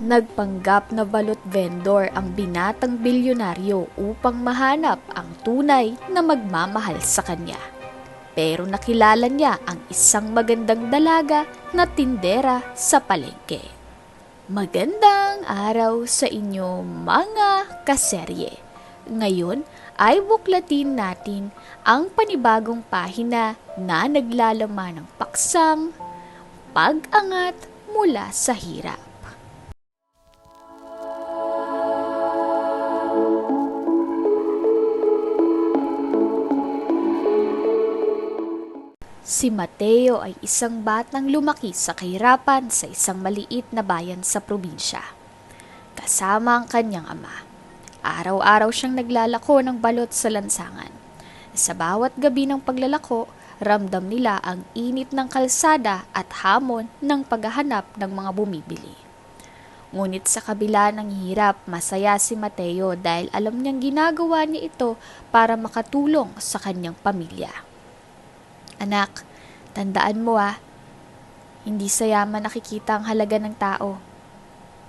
Nagpanggap na balot vendor ang binatang bilyonaryo upang mahanap ang tunay na magmamahal sa kanya. Pero nakilala niya ang isang magandang dalaga na tindera sa palengke. Magandang araw sa inyo mga kaserye. Ngayon ay buklatin natin ang panibagong pahina na naglalaman ng paksang pag-angat mula sa hirap. Si Mateo ay isang batang lumaki sa kahirapan sa isang maliit na bayan sa probinsya. Kasama ang kanyang ama. Araw-araw siyang naglalako ng balot sa lansangan. Sa bawat gabi ng paglalako, ramdam nila ang init ng kalsada at hamon ng paghahanap ng mga bumibili. Ngunit sa kabila ng hirap, masaya si Mateo dahil alam niyang ginagawa niya ito para makatulong sa kanyang pamilya. Anak, tandaan mo hindi sa yaman nakikita ang halaga ng tao.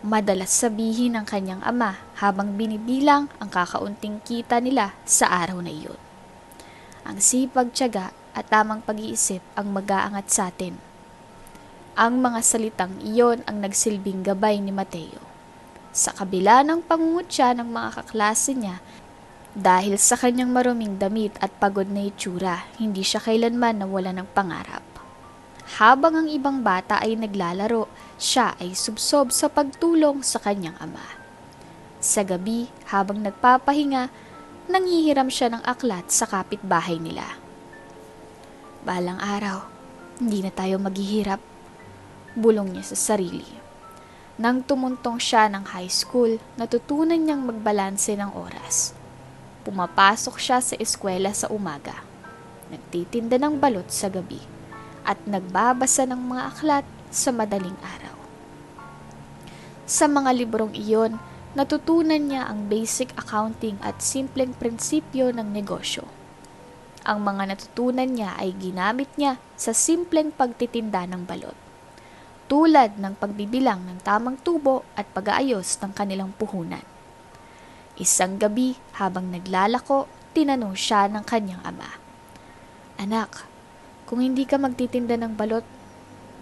Madalas sabihin ng kanyang ama habang binibilang ang kakaunting kita nila sa araw na iyon. Ang sipag, tiyaga at tamang pag-iisip ang mag-aangat sa atin. Ang mga salitang iyon ang nagsilbing gabay ni Mateo. Sa kabila ng pangungutya ng mga kaklase niya, dahil sa kanyang maruming damit at pagod na itsura, hindi siya kailanman nawala ng pangarap. Habang ang ibang bata ay naglalaro, siya ay subsob sa pagtulong sa kanyang ama. Sa gabi, habang nagpapahinga, nanghihiram siya ng aklat sa kapitbahay nila. Balang araw, hindi na tayo maghihirap, bulong niya sa sarili. Nang tumuntong siya ng high school, natutunan niyang magbalanse ng oras. Pumapasok siya sa eskwela sa umaga, nagtitinda ng balot sa gabi, at nagbabasa ng mga aklat sa madaling araw. Sa mga librong iyon, natutunan niya ang basic accounting at simpleng prinsipyo ng negosyo. Ang mga natutunan niya ay ginamit niya sa simpleng pagtitinda ng balot, tulad ng pagbibilang ng tamang tubo at pag-aayos ng kanilang puhunan. Isang gabi, habang naglalako, tinanong siya ng kanyang ama. Anak, kung hindi ka magtitinda ng balot,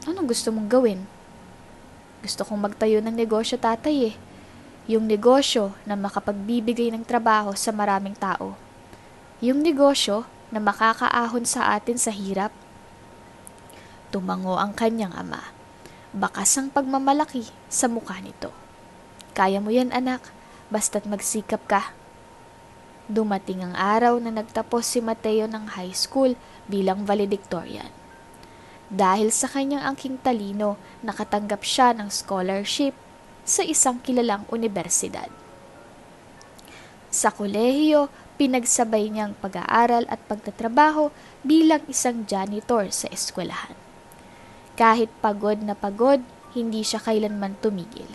anong gusto mong gawin? Gusto kong magtayo ng negosyo, tatay. Yung negosyo na makapagbibigay ng trabaho sa maraming tao. Yung negosyo na makakaahon sa atin sa hirap. Tumango ang kanyang ama. Bakas ang pagmamalaki sa mukha nito. Kaya mo yan, anak. Basta't magsikap ka. Dumating ang araw na nagtapos si Mateo ng high school bilang valedictorian. Dahil sa kanyang angking talino, nakatanggap siya ng scholarship sa isang kilalang universidad. Sa kolehiyo, pinagsabay niyang pag-aaral at pagtatrabaho bilang isang janitor sa eskwelahan. Kahit pagod na pagod, hindi siya kailanman tumigil.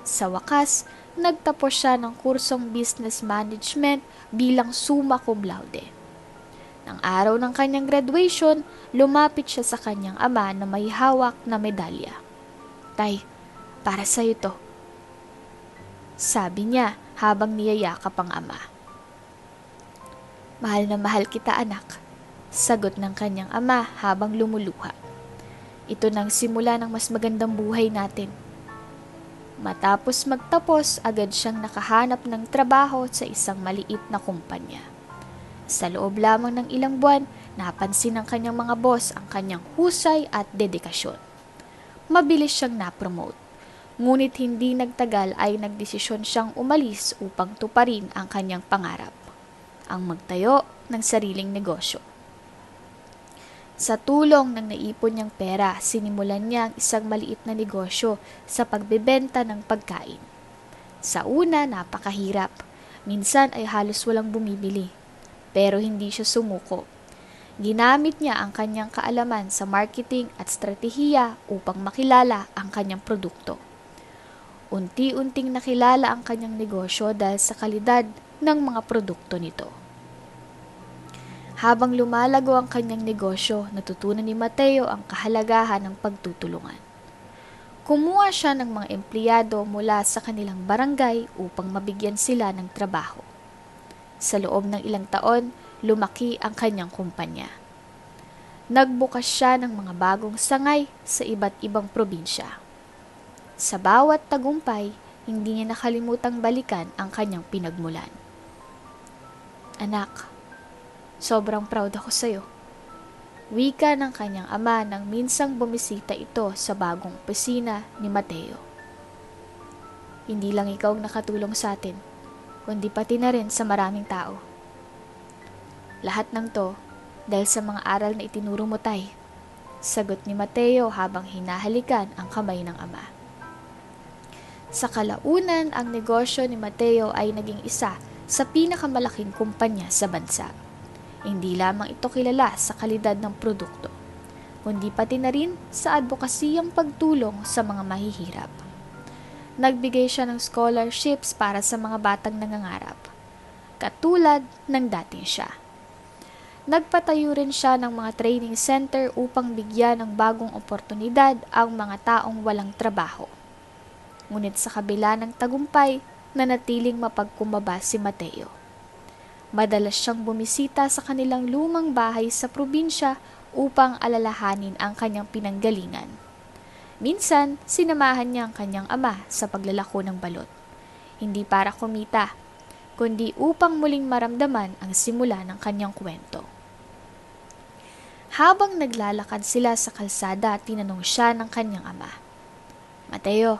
Sa wakas, nagtapos siya ng kursong business management bilang summa cum laude. Nang araw ng kanyang graduation, lumapit siya sa kanyang ama na may hawak na medalya. Tay, para sa'yo to. Sabi niya habang niyayakap ang ama. Mahal na mahal kita, anak. Sagot ng kanyang ama habang lumuluha. Ito nang simula ng mas magandang buhay natin. Matapos magtapos, agad siyang nakahanap ng trabaho sa isang maliit na kumpanya. Sa loob lamang ng ilang buwan, napansin ng kanyang mga boss ang kanyang husay at dedikasyon. Mabilis siyang na-promote. Ngunit hindi nagtagal ay nagdesisyon siyang umalis upang tuparin ang kanyang pangarap, ang magtayo ng sariling negosyo. Sa tulong ng naipon niyang pera, sinimulan niya ang isang maliit na negosyo sa pagbebenta ng pagkain. Sa una, napakahirap. Minsan ay halos walang bumibili. Pero hindi siya sumuko. Ginamit niya ang kanyang kaalaman sa marketing at stratehiya upang makilala ang kanyang produkto. Unti-unting nakilala ang kanyang negosyo dahil sa kalidad ng mga produkto nito. Habang lumalago ang kanyang negosyo, natutunan ni Mateo ang kahalagahan ng pagtutulungan. Kumuha siya ng mga empleyado mula sa kanilang barangay upang mabigyan sila ng trabaho. Sa loob ng ilang taon, lumaki ang kanyang kumpanya. Nagbukas siya ng mga bagong sangay sa iba't ibang probinsya. Sa bawat tagumpay, hindi niya nakalimutang balikan ang kanyang pinagmulan. Anak, sobrang proud ako sa'yo. Wika ng kanyang ama nang minsang bumisita ito sa bagong opisina ni Mateo. Hindi lang ikaw ang nakatulong sa atin, kundi pati na rin sa maraming tao. Lahat ng to dahil sa mga aral na itinuro mo, tay, sagot ni Mateo habang hinahalikan ang kamay ng ama. Sa kalaunan, ang negosyo ni Mateo ay naging isa sa pinakamalaking kumpanya sa bansa. Hindi lamang ito kilala sa kalidad ng produkto, kundi pati na rin sa advokasiyang pagtulong sa mga mahihirap. Nagbigay siya ng scholarships para sa mga batang nangangarap, katulad ng dating siya. Nagpatayo rin siya ng mga training center upang bigyan ng bagong oportunidad ang mga taong walang trabaho. Ngunit sa kabila ng tagumpay, nanatiling mapagkumbaba si Mateo. Madalas siyang bumisita sa kanilang lumang bahay sa probinsya upang alalahanin ang kanyang pinanggalingan. Minsan, sinamahan niya ang kanyang ama sa paglalako ng balot. Hindi para kumita, kundi upang muling maramdaman ang simula ng kanyang kwento. Habang naglalakad sila sa kalsada, tinanong siya ng kanyang ama, Mateo,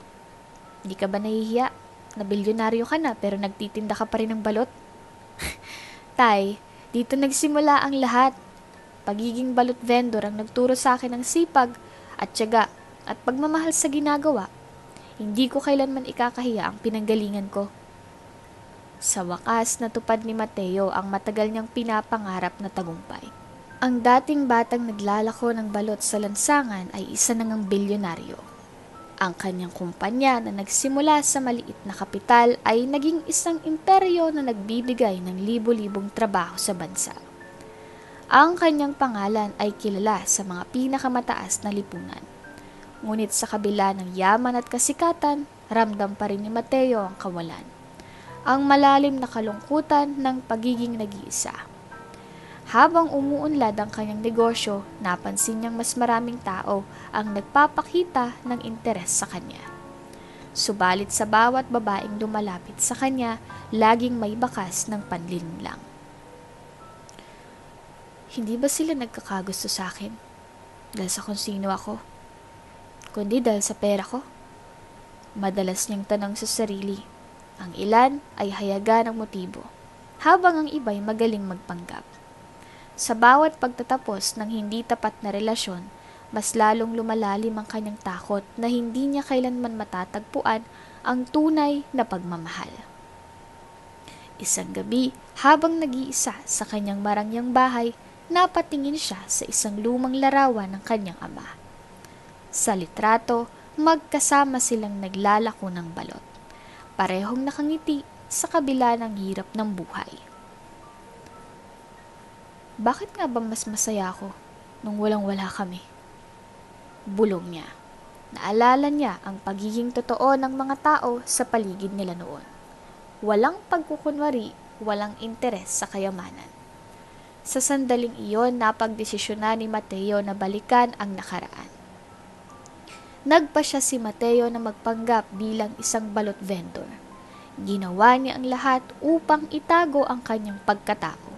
di ka ba nahihiya? Na bilyonaryo ka na pero nagtitinda ka pa rin ng balot? Tay, dito nagsimula ang lahat. Pagiging balot vendor ang nagturo sa akin ng sipag at tiyaga at pagmamahal sa ginagawa. Hindi ko kailanman ikakahiya ang pinanggalingan ko. Sa wakas, natupad ni Mateo ang matagal niyang pinapangarap na tagumpay. Ang dating batang naglalako ng balot sa lansangan ay isa na ngang bilyonaryo. Ang kanyang kumpanya na nagsimula sa maliit na kapital ay naging isang imperyo na nagbibigay ng libo-libong trabaho sa bansa. Ang kanyang pangalan ay kilala sa mga pinakamataas na lipunan. Ngunit sa kabila ng yaman at kasikatan, ramdam pa rin ni Mateo ang kawalan. Ang malalim na kalungkutan ng pagiging nag-iisa. Habang umuunlad ang kanyang negosyo, napansin niyang mas maraming tao ang nagpapakita ng interes sa kanya. Subalit sa bawat babaeng lumalapit sa kanya, laging may bakas ng panlilinlang. Hindi ba sila nagkakagusto sa akin? Dahil sa kung sino ako? Kundi dahil sa pera ko? Madalas niyang tanong sa sarili. Ang ilan ay hayaga ng motibo, habang ang iba'y magaling magpanggap. Sa bawat pagtatapos ng hindi tapat na relasyon, mas lalong lumalalim ang kanyang takot na hindi niya kailanman matatagpuan ang tunay na pagmamahal. Isang gabi, habang nag-iisa sa kanyang marangyang bahay, napatingin siya sa isang lumang larawan ng kanyang ama. Sa litrato, magkasama silang naglalako ng balot. Parehong nakangiti sa kabila ng hirap ng buhay. Bakit nga ba mas masaya ako nung walang-wala kami? Bulong niya. Naalala niya ang pagiging totoo ng mga tao sa paligid nila noon. Walang pagkukunwari, walang interes sa kayamanan. Sa sandaling iyon, napagdesisyonan ni Mateo na balikan ang nakaraan. Nagpa siya si Mateo na magpanggap bilang isang balot vendor. Ginawa niya ang lahat upang itago ang kanyang pagkatao.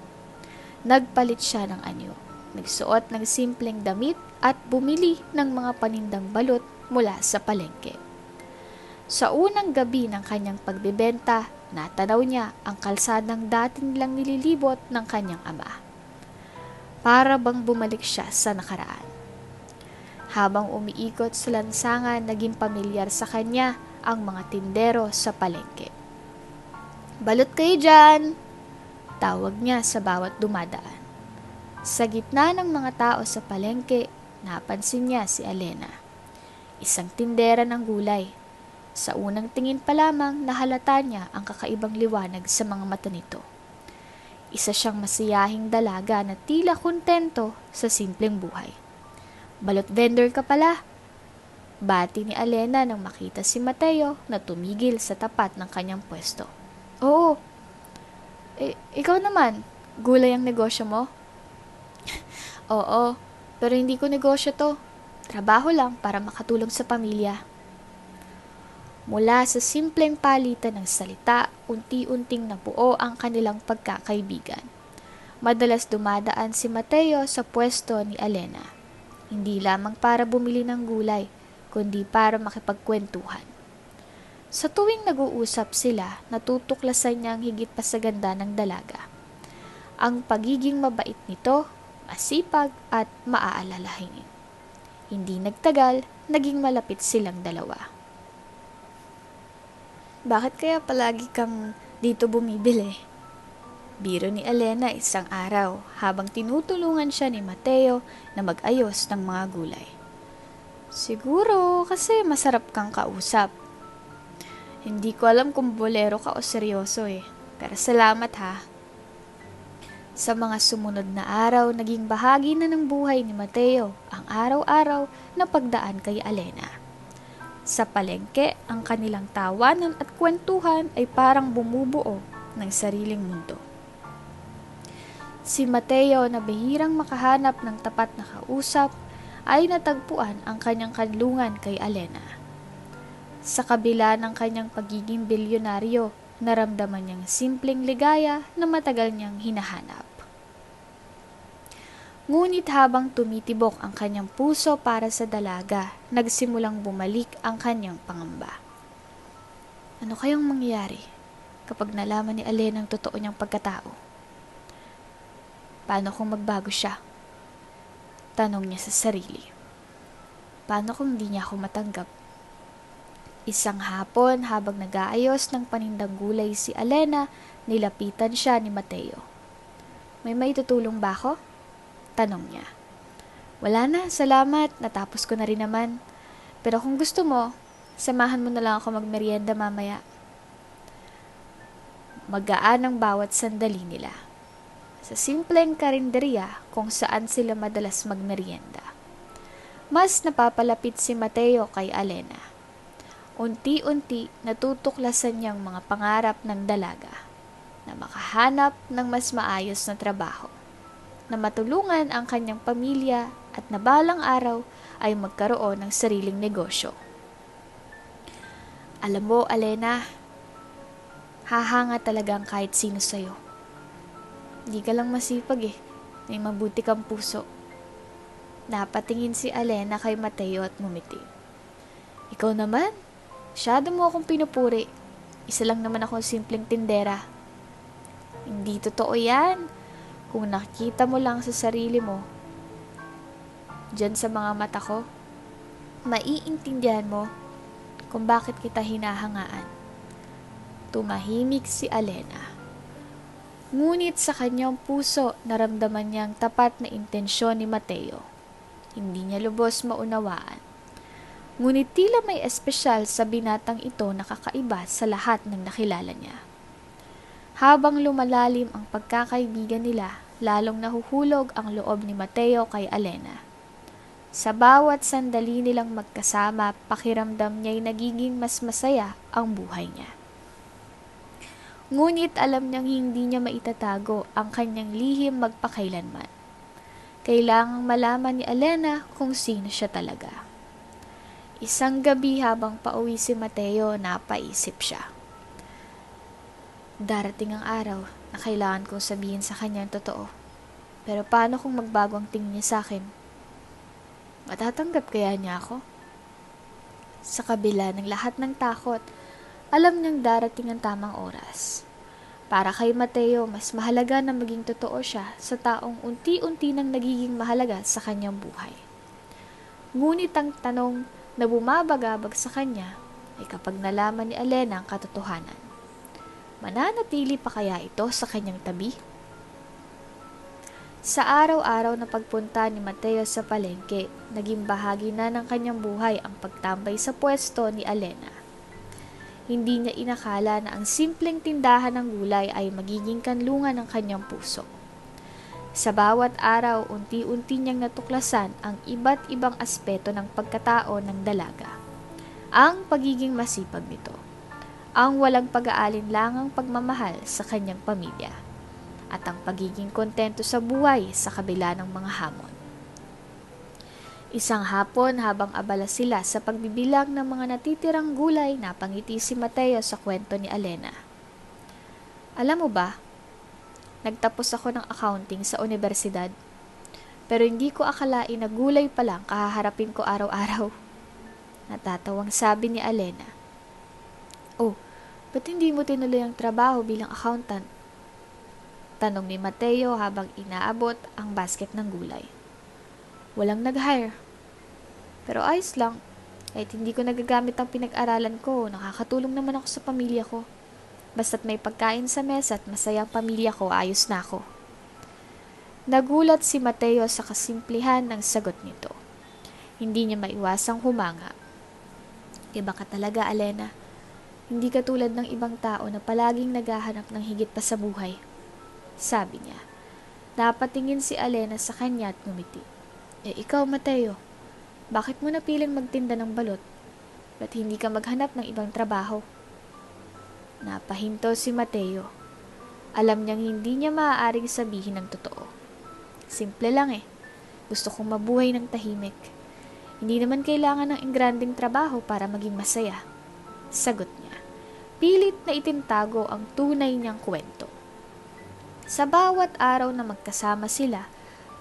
Nagpalit siya ng anyo, nagsuot ng simpleng damit at bumili ng mga panindang balot mula sa palengke. Sa unang gabi ng kanyang pagbebenta, natanaw niya ang kalsadang dating lang nililibot ng kanyang ama. Para bang bumalik siya sa nakaraan. Habang umiikot sa lansangan, naging pamilyar sa kanya ang mga tindero sa palengke. Balot kayo dyan! Tawag niya sa bawat dumadaan. Sa gitna ng mga tao sa palengke, napansin niya si Elena, isang tindera ng gulay. Sa unang tingin pa lamang, nahalata niya ang kakaibang liwanag sa mga mata nito. Isa siyang masiyahing dalaga na tila kontento sa simpleng buhay. Balot vendor ka pala. Bati ni Alena nang makita si Mateo na tumigil sa tapat ng kanyang pwesto. Oo, ikaw naman, gulay ang negosyo mo? Oo, pero hindi ko negosyo to. Trabaho lang para makatulong sa pamilya. Mula sa simpleng palitan ng salita, unti-unting nabuo ang kanilang pagkakaibigan. Madalas dumadaan si Mateo sa pwesto ni Alena. Hindi lamang para bumili ng gulay, kundi para makipagkwentuhan. Sa tuwing nag-uusap sila, natutuklasan niya ang higit pa sa ganda ng dalaga. Ang pagiging mabait nito, masipag at maaalalahanin. Hindi nagtagal, naging malapit silang dalawa. Bakit kaya palagi kang dito bumibili? Biro ni Alena isang araw habang tinutulungan siya ni Mateo na mag-ayos ng mga gulay. Siguro kasi masarap kang kausap. Hindi ko alam kung bolero ka o seryoso pero salamat ha. Sa mga sumunod na araw, naging bahagi na ng buhay ni Mateo ang araw-araw na pagdaan kay Alena. Sa palengke, ang kanilang tawanan at kwentuhan ay parang bumubuo ng sariling mundo. Si Mateo na bihirang makahanap ng tapat na kausap ay natagpuan ang kanyang kanlungan kay Alena. Sa kabila ng kanyang pagiging bilyonaryo, naramdaman niyang simpleng ligaya na matagal niyang hinahanap. Ngunit habang tumitibok ang kanyang puso para sa dalaga, nagsimulang bumalik ang kanyang pangamba. Ano kayang mangyayari kapag nalaman ni Alena ang totoo niyang pagkatao? Paano kung magbago siya? Tanong niya sa sarili. Paano kung hindi niya ako matanggap? Isang hapon habang nag-aayos ng panindang gulay si Alena, nilapitan siya ni Mateo. May maitutulong ba ako? Tanong niya. Wala na, salamat. Natapos ko na rin naman. Pero kung gusto mo, samahan mo na lang ako magmerienda mamaya. Magaan ang bawat sandali nila. Sa simpleng karinderya kung saan sila madalas magmerienda. Mas napapalapit si Mateo kay Alena. Unti-unti natutuklasan niyang mga pangarap ng dalaga na makahanap ng mas maayos na trabaho, na matulungan ang kanyang pamilya at na balang araw ay magkaroon ng sariling negosyo. Alam mo, Alena, hahanga talaga ang kahit sino sa'yo. Hindi ka lang masipag may mabuti kang puso. Napatingin si Alena kay Mateo at ngumiti. Ikaw naman, masyado mo akong pinupuri. Isa lang naman akong simpleng tindera. Hindi totoo yan. Kung nakita mo lang sa sarili mo, dyan sa mga mata ko, maiintindihan mo kung bakit kita hinahangaan. Tumahimik si Alena. Ngunit sa kanyang puso, naramdaman niyang tapat na intensyon ni Mateo. Hindi niya lubos maunawaan. Ngunit tila may espesyal sa binatang ito na kakaiba sa lahat ng nakilala niya. Habang lumalalim ang pagkakaibigan nila, lalong nahuhulog ang loob ni Mateo kay Alena. Sa bawat sandali nilang magkasama, pakiramdam niya'y nagiging mas masaya ang buhay niya. Ngunit alam niyang hindi niya maitatago ang kanyang lihim magpakailanman. Kailangang malaman ni Alena kung sino siya talaga. Isang gabi habang pauwi si Mateo, napaisip siya. Darating ang araw na kailangan kong sabihin sa kanya ang totoo. Pero paano kung magbago ang tingin niya sa akin? Matatanggap kaya niya ako? Sa kabila ng lahat ng takot, alam niyang darating ang tamang oras. Para kay Mateo, mas mahalaga na maging totoo siya sa taong unti-unti nang nagiging mahalaga sa kanyang buhay. Ngunit ang tanong na bumabagabag sa kanya ay kapag nalaman ni Alena ang katotohanan. Mananatili pa kaya ito sa kanyang tabi? Sa araw-araw na pagpunta ni Mateo sa palengke, naging bahagi na ng kanyang buhay ang pagtambay sa pwesto ni Alena. Hindi niya inakala na ang simpleng tindahan ng gulay ay magiging kanlungan ng kanyang puso. Sa bawat araw, unti-unti niyang natuklasan ang iba't ibang aspeto ng pagkatao ng dalaga. Ang pagiging masipag nito, ang walang pag-aalinlangang pagmamahal sa kanyang pamilya, at ang pagiging kontento sa buhay sa kabila ng mga hamon. Isang hapon habang abala sila sa pagbibilang ng mga natitirang gulay, napangiti si Mateo sa kwento ni Alena. Alam mo ba, nagtapos ako ng accounting sa universidad, pero hindi ko akalain na gulay pa lang kahaharapin ko araw-araw. Natatawang sabi ni Alena. Oh, ba't hindi mo tinuloy ang trabaho bilang accountant? Tanong ni Mateo habang inaabot ang basket ng gulay. Walang nag-hire. Pero ayos lang, kahit hindi ko nagagamit ang pinag-aralan ko, nakakatulong naman ako sa pamilya ko. Basta't may pagkain sa mesa at masaya ang pamilya ko, ayos na ako. Nagulat si Mateo sa kasimplihan ng sagot nito. Hindi niya maiwasang humanga. Iba ka talaga, Alena. Hindi ka tulad ng ibang tao na palaging naghahanap ng higit pa sa buhay. Sabi niya. Napatingin si Alena sa kanya at ngumiti. Ikaw, Mateo, bakit mo napiling magtinda ng balot? Ba't hindi ka maghanap ng ibang trabaho? Napahinto si Mateo. Alam niyang hindi niya maaaring sabihin ng totoo. Simple lang Gusto kong mabuhay ng tahimik. Hindi naman kailangan ng engranding trabaho para maging masaya. Sagot niya. Pilit na itintago ang tunay niyang kwento. Sa bawat araw na magkasama sila,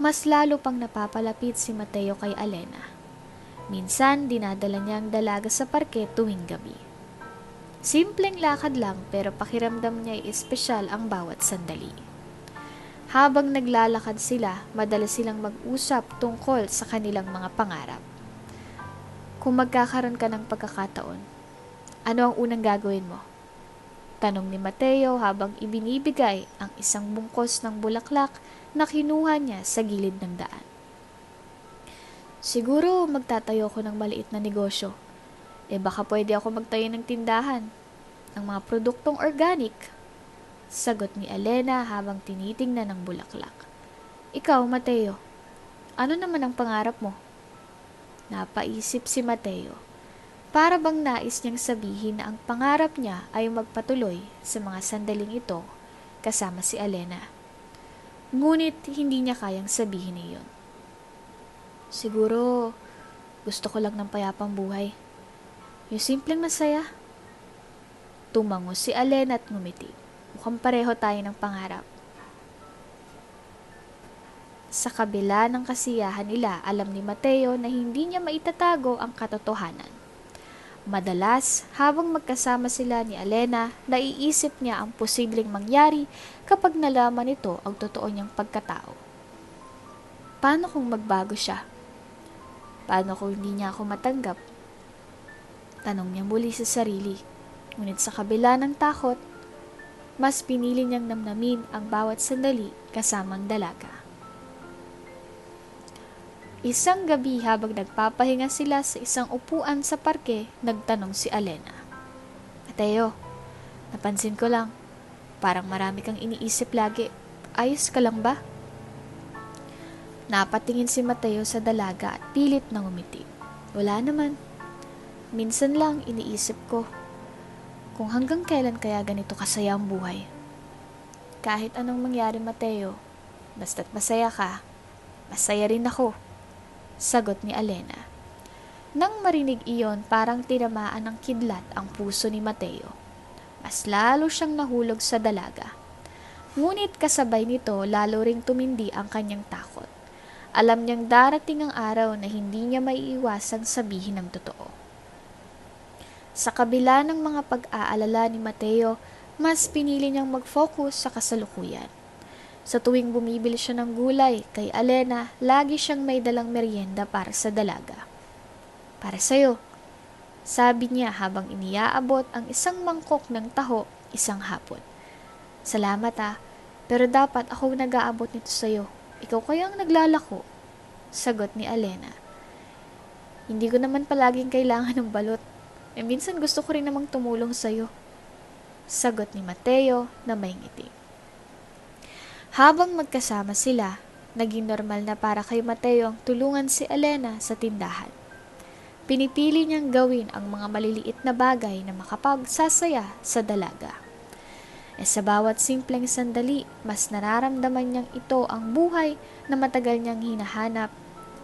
mas lalo pang napapalapit si Mateo kay Alena. Minsan, dinadala niya ang dalaga sa parke tuwing gabi. Simpleng lakad lang pero pakiramdam niya ay espesyal ang bawat sandali. Habang naglalakad sila, madalas silang mag-usap tungkol sa kanilang mga pangarap. Kung magkakaroon ka ng pagkakataon, ano ang unang gagawin mo? Tanong ni Mateo habang ibinibigay ang isang bungkos ng bulaklak na kinuha niya sa gilid ng daan. Siguro magtatayo ko ng maliit na negosyo. Baka pwede ako magtayo ng tindahan ng mga produktong organic. Sagot ni Alena habang tinitingnan ng bulaklak. Ikaw, Mateo, ano naman ang pangarap mo? Napaisip si Mateo. Para bang nais niyang sabihin na ang pangarap niya ay magpatuloy sa mga sandaling ito kasama si Alena. Ngunit hindi niya kayang sabihin iyon. Siguro, gusto ko lang ng payapang buhay. Yung simpleng masaya. Tumango si Alena at ngumiti. Mukhang pareho tayo ng pangarap. Sa kabila ng kasiyahan nila, alam ni Mateo na hindi niya maitatago ang katotohanan. Madalas, habang magkasama sila ni Alena, naiisip niya ang posibleng mangyari kapag nalaman nito ang totoo niyang pagkatao. Paano kung magbago siya? Paano kung hindi niya ako matanggap? Tanong niya muli sa sarili. Ngunit sa kabila ng takot, mas pinili niyang namnamin ang bawat sandali kasamang dalaga. Isang gabi habang nagpapahinga sila sa isang upuan sa parke, nagtanong si Alena. Mateo, napansin ko lang, parang marami kang iniisip lagi. Ayos ka lang ba? Napatingin si Mateo sa dalaga at pilit na ngumiti. Wala naman. Minsan lang iniisip ko, kung hanggang kailan kaya ganito kasaya ang buhay. Kahit anong mangyari, Mateo, basta't masaya ka, masaya rin ako. Sagot ni Alena. Nang marinig iyon, parang tinamaan ng kidlat ang puso ni Mateo. Mas lalo siyang nahulog sa dalaga. Ngunit kasabay nito, lalo ring tumindi ang kanyang takot. Alam niyang darating ang araw na hindi niya maiiwasang sabihin ang totoo. Sa kabila ng mga pag-aalala ni Mateo, mas pinili niyang mag-focus sa kasalukuyan. Sa tuwing bumibili siya ng gulay kay Alena, lagi siyang may dalang merienda para sa dalaga. Para sa'yo, sabi niya habang iniaabot ang isang mangkok ng taho isang hapon. Salamat pero dapat ako nag-aabot nito sa'yo. Ikaw kayang naglalako? Sagot ni Alena. Hindi ko naman palaging kailangan ng balot. Minsan gusto ko rin namang tumulong sa'yo. Sagot ni Mateo na may ngiti. Habang magkasama sila, naging normal na para kay Mateo ang tulungan si Elena sa tindahan. Pinipili niyang gawin ang mga maliliit na bagay na makapagsasaya sa dalaga. Sa bawat simpleng sandali, mas nararamdaman niyang ito ang buhay na matagal niyang hinahanap,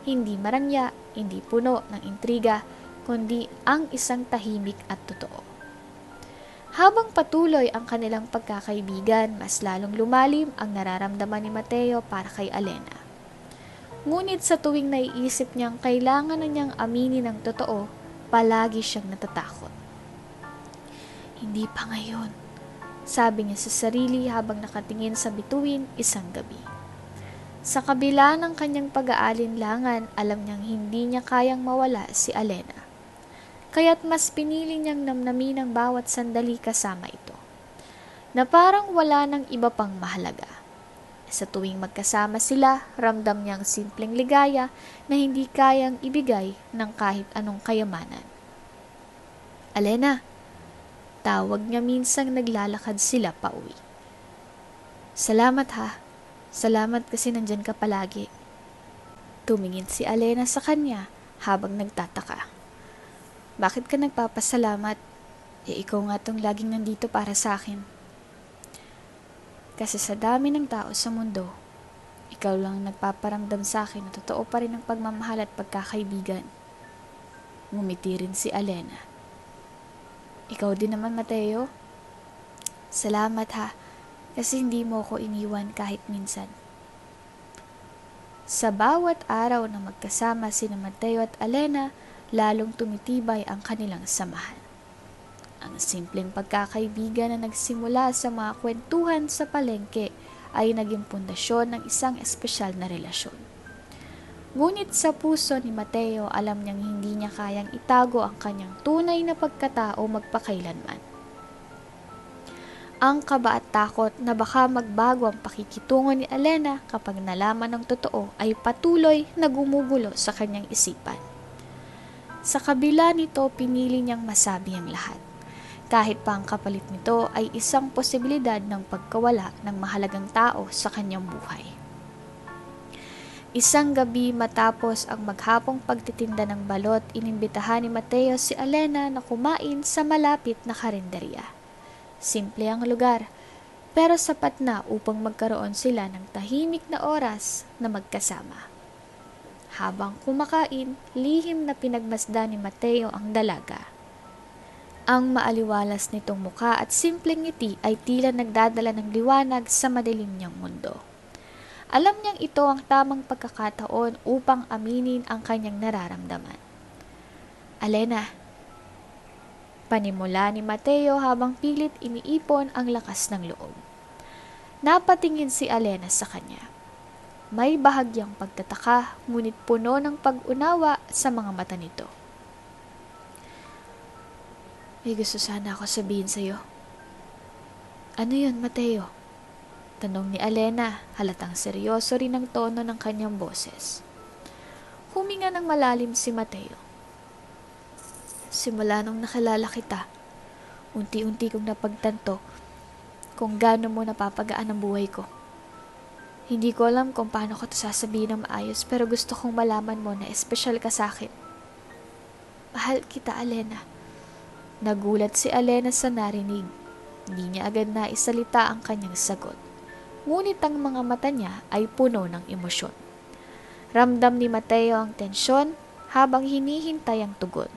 hindi marangya, hindi puno ng intriga, kundi ang isang tahimik at totoo. Habang patuloy ang kanilang pagkakaibigan, mas lalong lumalim ang nararamdaman ni Mateo para kay Elena. Ngunit sa tuwing naiisip niyang kailangan na niyang aminin ang totoo, palagi siyang natatakot. Hindi pa ngayon, sabi niya sa sarili habang nakatingin sa bituin isang gabi. Sa kabila ng kanyang pag-aalinlangan, alam niyang hindi niya kayang mawala si Elena. Kaya't mas pinili niyang namnamin ang bawat sandali kasama ito, na parang wala ng iba pang mahalaga. Sa tuwing magkasama sila, ramdam niyang simpleng ligaya na hindi kayang ibigay ng kahit anong kayamanan. Elena, tawag niya minsang naglalakad sila pauwi. Salamat ha, salamat kasi nandyan ka palagi. Tumingin si Elena sa kanya habang nagtataka. Bakit ka nagpapasalamat? Ikaw nga tong laging nandito para sa akin. Kasi sa dami ng tao sa mundo, ikaw lang nagpaparamdam sa akin na totoo pa rin ang pagmamahal at pagkakaibigan. Ngumiti rin si Elena. Ikaw din naman, Mateo. Salamat ha, kasi hindi mo ko iniwan kahit minsan. Sa bawat araw na magkasama sina Mateo at Elena, lalong tumitibay ang kanilang samahan. Ang simpleng pagkakaibigan na nagsimula sa mga kwentuhan sa palengke ay naging pundasyon ng isang espesyal na relasyon. Ngunit sa puso ni Mateo, alam niyang hindi niya kayang itago ang kanyang tunay na pagkatao magpakailanman. Ang kaba at takot na baka magbago ang pakikitungo ni Elena kapag nalaman ng totoo ay patuloy na gumugulo sa kanyang isipan. Sa kabila nito, pinili niyang masabi ang lahat. Kahit pa ang kapalit nito ay isang posibilidad ng pagkawala ng mahalagang tao sa kanyang buhay. Isang gabi matapos ang maghapong pagtitinda ng balot, inimbitahan ni Mateo si Elena na kumain sa malapit na karinderya. Simple ang lugar, pero sapat na upang magkaroon sila ng tahimik na oras na magkasama. Habang kumakain, lihim na pinagmasdan ni Mateo ang dalaga. Ang maaliwalas nitong muka at simpleng ngiti ay tila nagdadala ng liwanag sa madilim niyang mundo. Alam niyang ito ang tamang pagkakataon upang aminin ang kanyang nararamdaman. Elena, panimula ni Mateo habang pilit iniipon ang lakas ng loob. Napatingin si Elena sa kanya. May bahagyang pagtataka, ngunit puno ng pag-unawa sa mga mata nito. May gusto sana ako sabihin sa'yo. Ano yun, Mateo? Tanong ni Elena, halatang seryoso rin ang tono ng kanyang boses. Huminga ng malalim si Mateo. Simula nung nakilala kita, unti-unti kong napagtanto kung gaano mo napapagaan ang buhay ko. Hindi ko alam kung paano ko ito sasabihin ng maayos, pero gusto kong malaman mo na espesyal ka sa akin. Mahal kita, Elena. Nagulat si Elena sa narinig. Hindi niya agad naisalita ang kanyang sagot. Ngunit ang mga mata niya ay puno ng emosyon. Ramdam ni Mateo ang tensyon habang hinihintay ang tugon.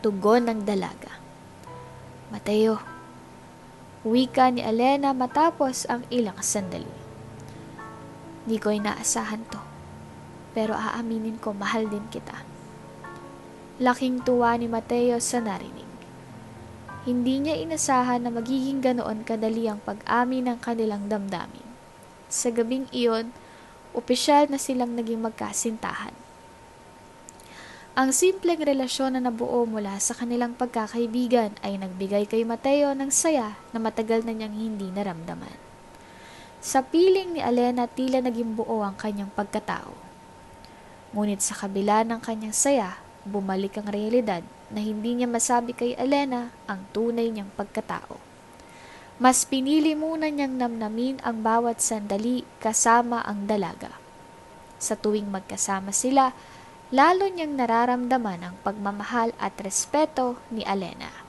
Tugon ng dalaga. Mateo, wika ni Elena matapos ang ilang sandali. Di ko inaasahan to, pero aaminin ko mahal din kita. Laking tuwa ni Mateo sa narinig. Hindi niya inasahan na magiging ganoon kadali ang pag-amin ng kanilang damdamin. Sa gabing iyon, opisyal na silang naging magkasintahan. Ang simpleng relasyon na nabuo mula sa kanilang pagkakaibigan ay nagbigay kay Mateo ng saya na matagal na niyang hindi naramdaman. Sa piling ni Elena, tila naging buo ang kanyang pagkatao. Ngunit sa kabila ng kanyang saya, bumalik ang realidad na hindi niya masabi kay Elena ang tunay niyang pagkatao. Mas pinili muna niyang namnamin ang bawat sandali kasama ang dalaga. Sa tuwing magkasama sila, lalo niyang nararamdaman ang pagmamahal at respeto ni Alena.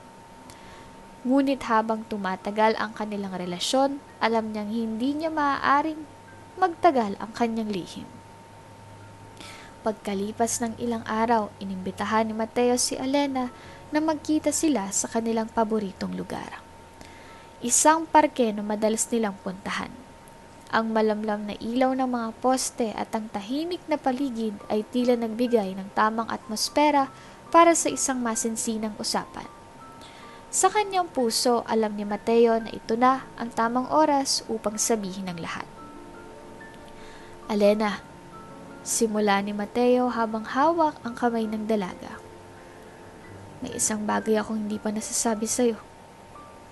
Ngunit habang tumatagal ang kanilang relasyon, alam niyang hindi niya maaaring magtagal ang kanyang lihim. Pagkalipas ng ilang araw, inimbitahan ni Mateo si Alena na magkita sila sa kanilang paboritong lugar. Isang parke na madalas nilang puntahan. Ang malamlam na ilaw ng mga poste at ang tahimik na paligid ay tila nagbigay ng tamang atmosfera para sa isang masinsinang usapan. Sa kanyang puso, alam ni Mateo na ito na ang tamang oras upang sabihin ang lahat. Alena, simula ni Mateo habang hawak ang kamay ng dalaga. May isang bagay akong hindi pa nasasabi sa'yo.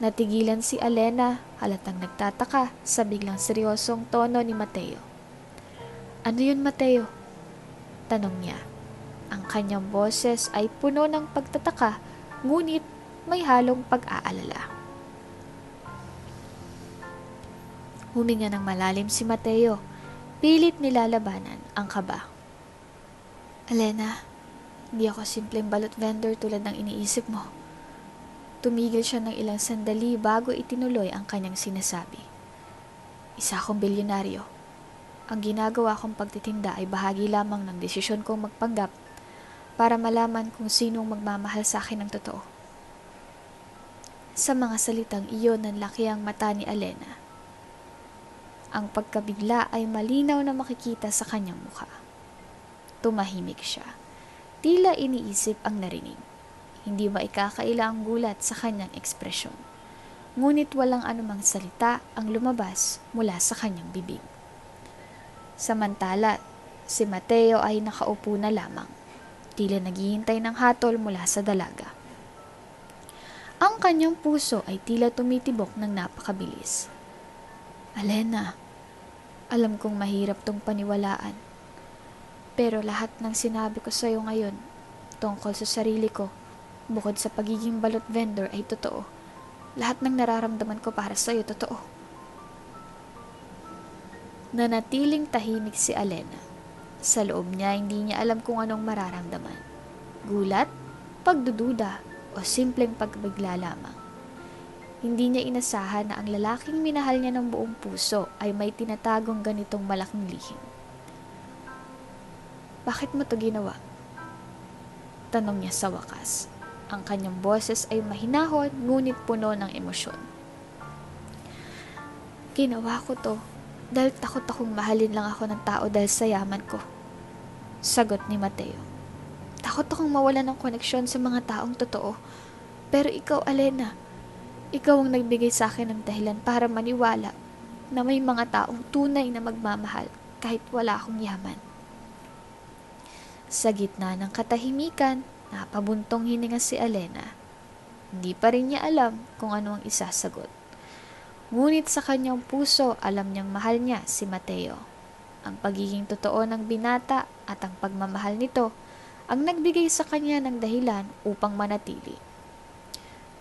Natigilan si Alena, halatang nagtataka sa biglang seryosong tono ni Mateo. Ano yun, Mateo? Tanong niya. Ang kanyang boses ay puno ng pagtataka, ngunit may halong pag-aalala. Huminga ng malalim si Mateo, pilit nilalabanan ang kaba. Alena, hindi ako simpleng balot vendor tulad ng iniisip mo. Tumigil siya ng ilang sandali bago itinuloy ang kanyang sinasabi. Isa akong bilyonaryo. Ang ginagawa kong pagtitinda ay bahagi lamang ng desisyon kong magpanggap para malaman kung sinong magmamahal sa akin ng totoo. Sa mga salitang iyon, nanlaki ang mata ni Alena. Ang pagkabigla ay malinaw na makikita sa kanyang mukha. Tumahimik siya. Tila iniisip ang narinig. Hindi maikakaila ang gulat sa kanyang ekspresyon. Ngunit walang anumang salita ang lumabas mula sa kanyang bibig. Samantala, si Mateo ay nakaupo na lamang. Tila naghihintay ng hatol mula sa dalaga. Ang kanyang puso ay tila tumitibok ng napakabilis. Alena, alam kong mahirap tong paniwalaan. Pero lahat ng sinabi ko sa iyo ngayon tungkol sa sarili ko, bukod sa pagiging balot vendor ay totoo. Lahat ng nararamdaman ko para sa iyo totoo. Nanatiling tahimik si Alena. Sa loob niya, hindi niya alam kung anong mararamdaman. Gulat, pagdududa, o simpleng pagbigla lamang. Hindi niya inasahan na ang lalaking minahal niya ng buong puso ay may tinatagong ganitong malaking lihim. Bakit mo to ginawa? Tanong niya sa wakas. Ang kanyang boses ay mahinahon ngunit puno ng emosyon. Ginawa ko to dahil takot akong mahalin lang ako ng tao dahil sa yaman ko. Sagot ni Mateo. Takot akong mawalan ng koneksyon sa mga taong totoo. Pero ikaw, Alena, ikaw ang nagbigay sa akin ng dahilan para maniwala na may mga taong tunay na magmamahal kahit wala akong yaman. Sa gitna ng katahimikan, napabuntong hininga si Alena. Hindi pa rin niya alam kung ano ang isasagot. Ngunit sa kanyang puso, alam niyang mahal niya si Mateo. Ang pagiging totoo ng binata at ang pagmamahal nito ang nagbigay sa kanya ng dahilan upang manatili.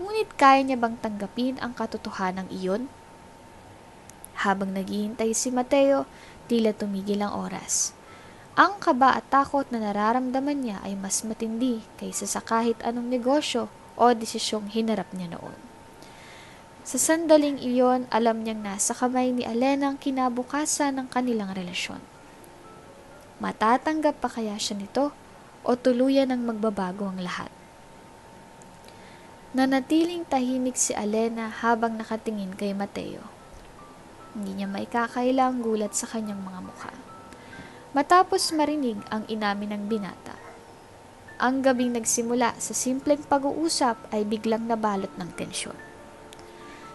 Ngunit kaya niya bang tanggapin ang katotohanan iyon? Habang naghihintay si Mateo, tila tumigil ang oras. Ang kaba at takot na nararamdaman niya ay mas matindi kaysa sa kahit anong negosyo o desisyong hinarap niya noon. Sa sandaling iyon, alam niyang nasa kamay ni Alena ang kinabukasan ng kanilang relasyon. Matatanggap pa kaya siya nito o tuluyan ng magbabago ang lahat? Nanatiling tahimik si Alena habang nakatingin kay Mateo. Hindi niya maikakaila ang gulat sa kanyang mga mukha. Matapos marinig ang inamin ng binata, ang gabing nagsimula sa simpleng pag-uusap ay biglang nabalot ng tensyon.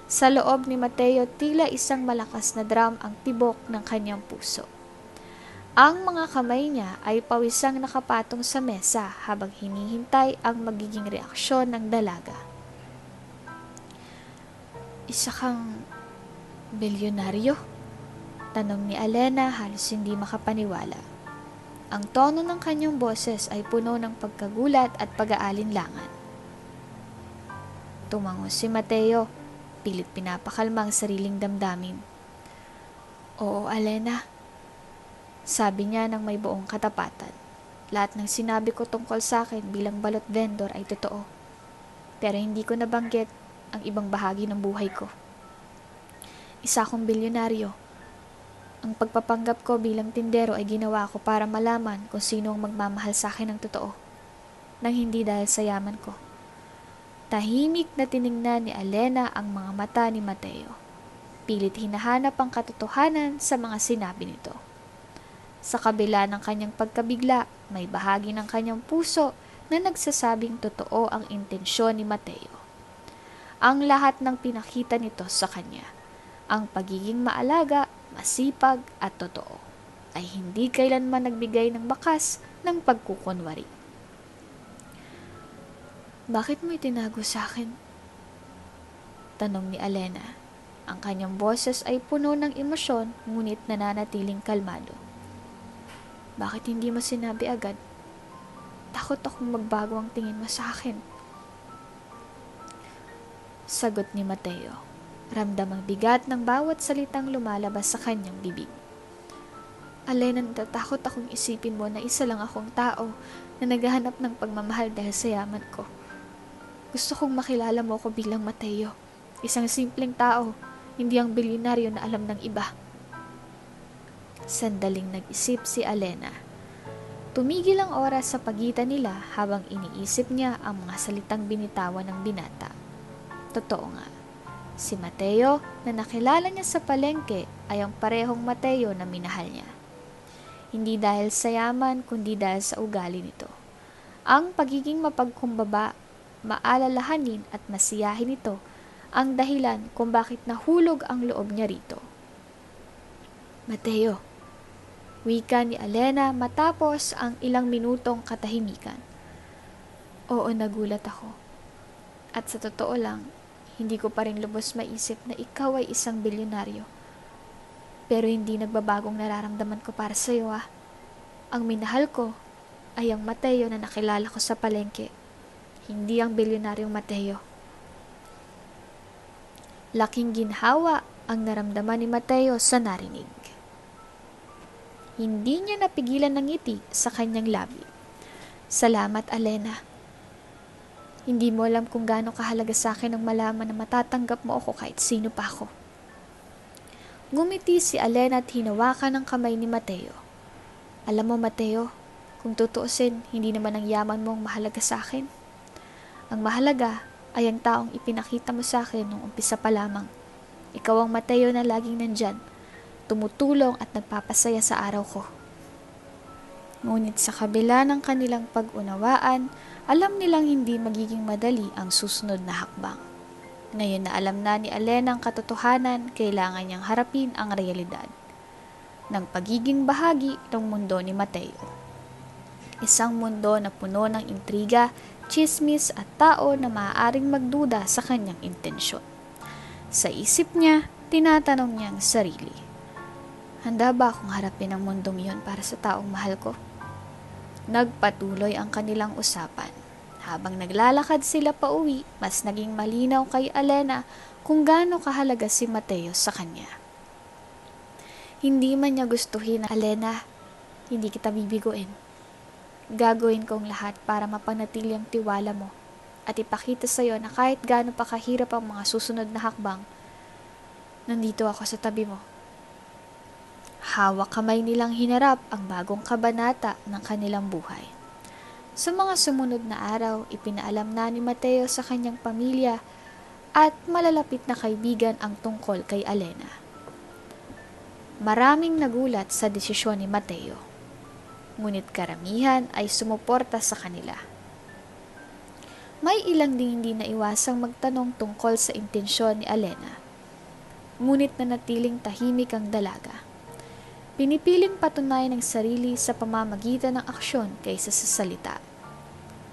Sa loob ni Mateo, tila isang malakas na drum ang tibok ng kanyang puso. Ang mga kamay niya ay pawisang nakapatong sa mesa habang hinihintay ang magiging reaksyon ng dalaga. Isa kang bilyonaryo? Tanong ni Alena halos hindi makapaniwala. Ang tono ng kanyang boses ay puno ng pagkagulat at pag-aalinlangan. Tumango si Mateo. pilit pinapakalma ang sariling damdamin. Oo, Alena, sabi niya ng may buong katapatan. Lahat ng sinabi ko tungkol sa akin bilang balot vendor ay totoo. Pero hindi ko nabanggit ang ibang bahagi ng buhay ko. Isa akong bilyonaryo. Ang pagpapanggap ko bilang tindero ay ginawa ko para malaman kung sino ang magmamahal sa akin ng totoo, nang hindi dahil sa yaman ko. Tahimik na tiningnan ni Alena ang mga mata ni Mateo. Pilit hinahanap ang katotohanan sa mga sinabi nito. Sa kabila ng kanyang pagkabigla, may bahagi ng kanyang puso na nagsasabing totoo ang intensyon ni Mateo. Ang lahat ng pinakita nito sa kanya, ang pagiging maalaga, masipag at totoo, ay hindi kailanman nagbigay ng bakas ng pagkukunwari. Bakit mo itinago sa akin? Tanong ni Alena. Ang kanyang boses ay puno ng emosyon, ngunit nananatiling kalmado. Bakit hindi mo sinabi agad? Takot akong magbago ang tingin mo sa akin. Sagot ni Mateo. Ramdam ang bigat ng bawat salitang lumalabas sa kanyang bibig. Alena, natatakot akong isipin mo na isa lang akong tao na naghahanap ng pagmamahal dahil sa yaman ko. Gusto kong makilala mo ko bilang Mateo. Isang simpleng tao, hindi ang bilyonaryo na alam ng iba. Sandaling nag-isip si Alena. Tumigil ang oras sa pagitan nila habang iniisip niya ang mga salitang binitawan ng binata. Totoo nga. Si Mateo na nakilala niya sa palengke ay ang parehong Mateo na minahal niya. Hindi dahil sa yaman kundi dahil sa ugali nito. Ang pagiging mapagkumbaba, maalalahanin at masiyahin nito ang dahilan kung bakit nahulog ang loob niya rito. Mateo, wika ni Alena matapos ang ilang minutong katahimikan. Oo, nagulat ako. At sa totoo lang, hindi ko pa rin lubos maisip na ikaw ay isang bilyonaryo. Pero hindi nagbabagong nararamdaman ko para sa iyo ah. Ang minahal ko ay ang Mateo na nakilala ko sa palengke. Hindi ang bilyonaryong Mateo. Laking ginhawa ang naramdaman ni Mateo sa narinig. Hindi niya napigilan ng ngiti sa kanyang labi. Salamat, Alena. Hindi mo alam kung gaano kahalaga sa akin ang malaman na matatanggap mo ako kahit sino pa ako. Ngumiti si Alena at hinawakan ang kamay ni Mateo. Alam mo, Mateo, kung tutuusin, hindi naman ang yaman mo ang mahalaga sa akin. Ang mahalaga ay ang taong ipinakita mo sa akin nung umpisa pa lamang. Ikaw ang Mateo na laging nandyan, tumutulong at nagpapasaya sa araw ko. Ngunit sa kabila ng kanilang pag-unawaan, alam nilang hindi magiging madali ang susunod na hakbang. Ngayon na alam na ni Alena ang katotohanan, kailangan niyang harapin ang realidad ng pagiging bahagi ng mundo ni Mateo. Isang mundo na puno ng intriga, chismis at tao na maaaring magduda sa kanyang intensyon. Sa isip niya, tinatanong niya ang sarili. Handa ba akong harapin ang mundong iyon para sa taong mahal ko? Nagpatuloy ang kanilang usapan. Habang naglalakad sila pauwi, mas naging malinaw kay Alena kung gaano kahalaga si Mateo sa kanya. Hindi man niya gustuhin, Alena, hindi kita bibiguin. Gagawin kong lahat para mapanatili ang tiwala mo at ipakita sa iyo na kahit gaano pa kahirap ang mga susunod na hakbang, nandito ako sa tabi mo. Hawak kamay nilang hinarap ang bagong kabanata ng kanilang buhay. Sa mga sumunod na araw, ipinaalam na ni Mateo sa kanyang pamilya at malalapit na kaibigan ang tungkol kay Alena. Maraming nagulat sa desisyon ni Mateo, ngunit karamihan ay sumuporta sa kanila. May ilang ding hindi naiwasang magtanong tungkol sa intensyon ni Alena, ngunit nanatiling tahimik ang dalaga. Pinipiling patunayan ng sarili sa pamamagitan ng aksyon kaysa sa salita.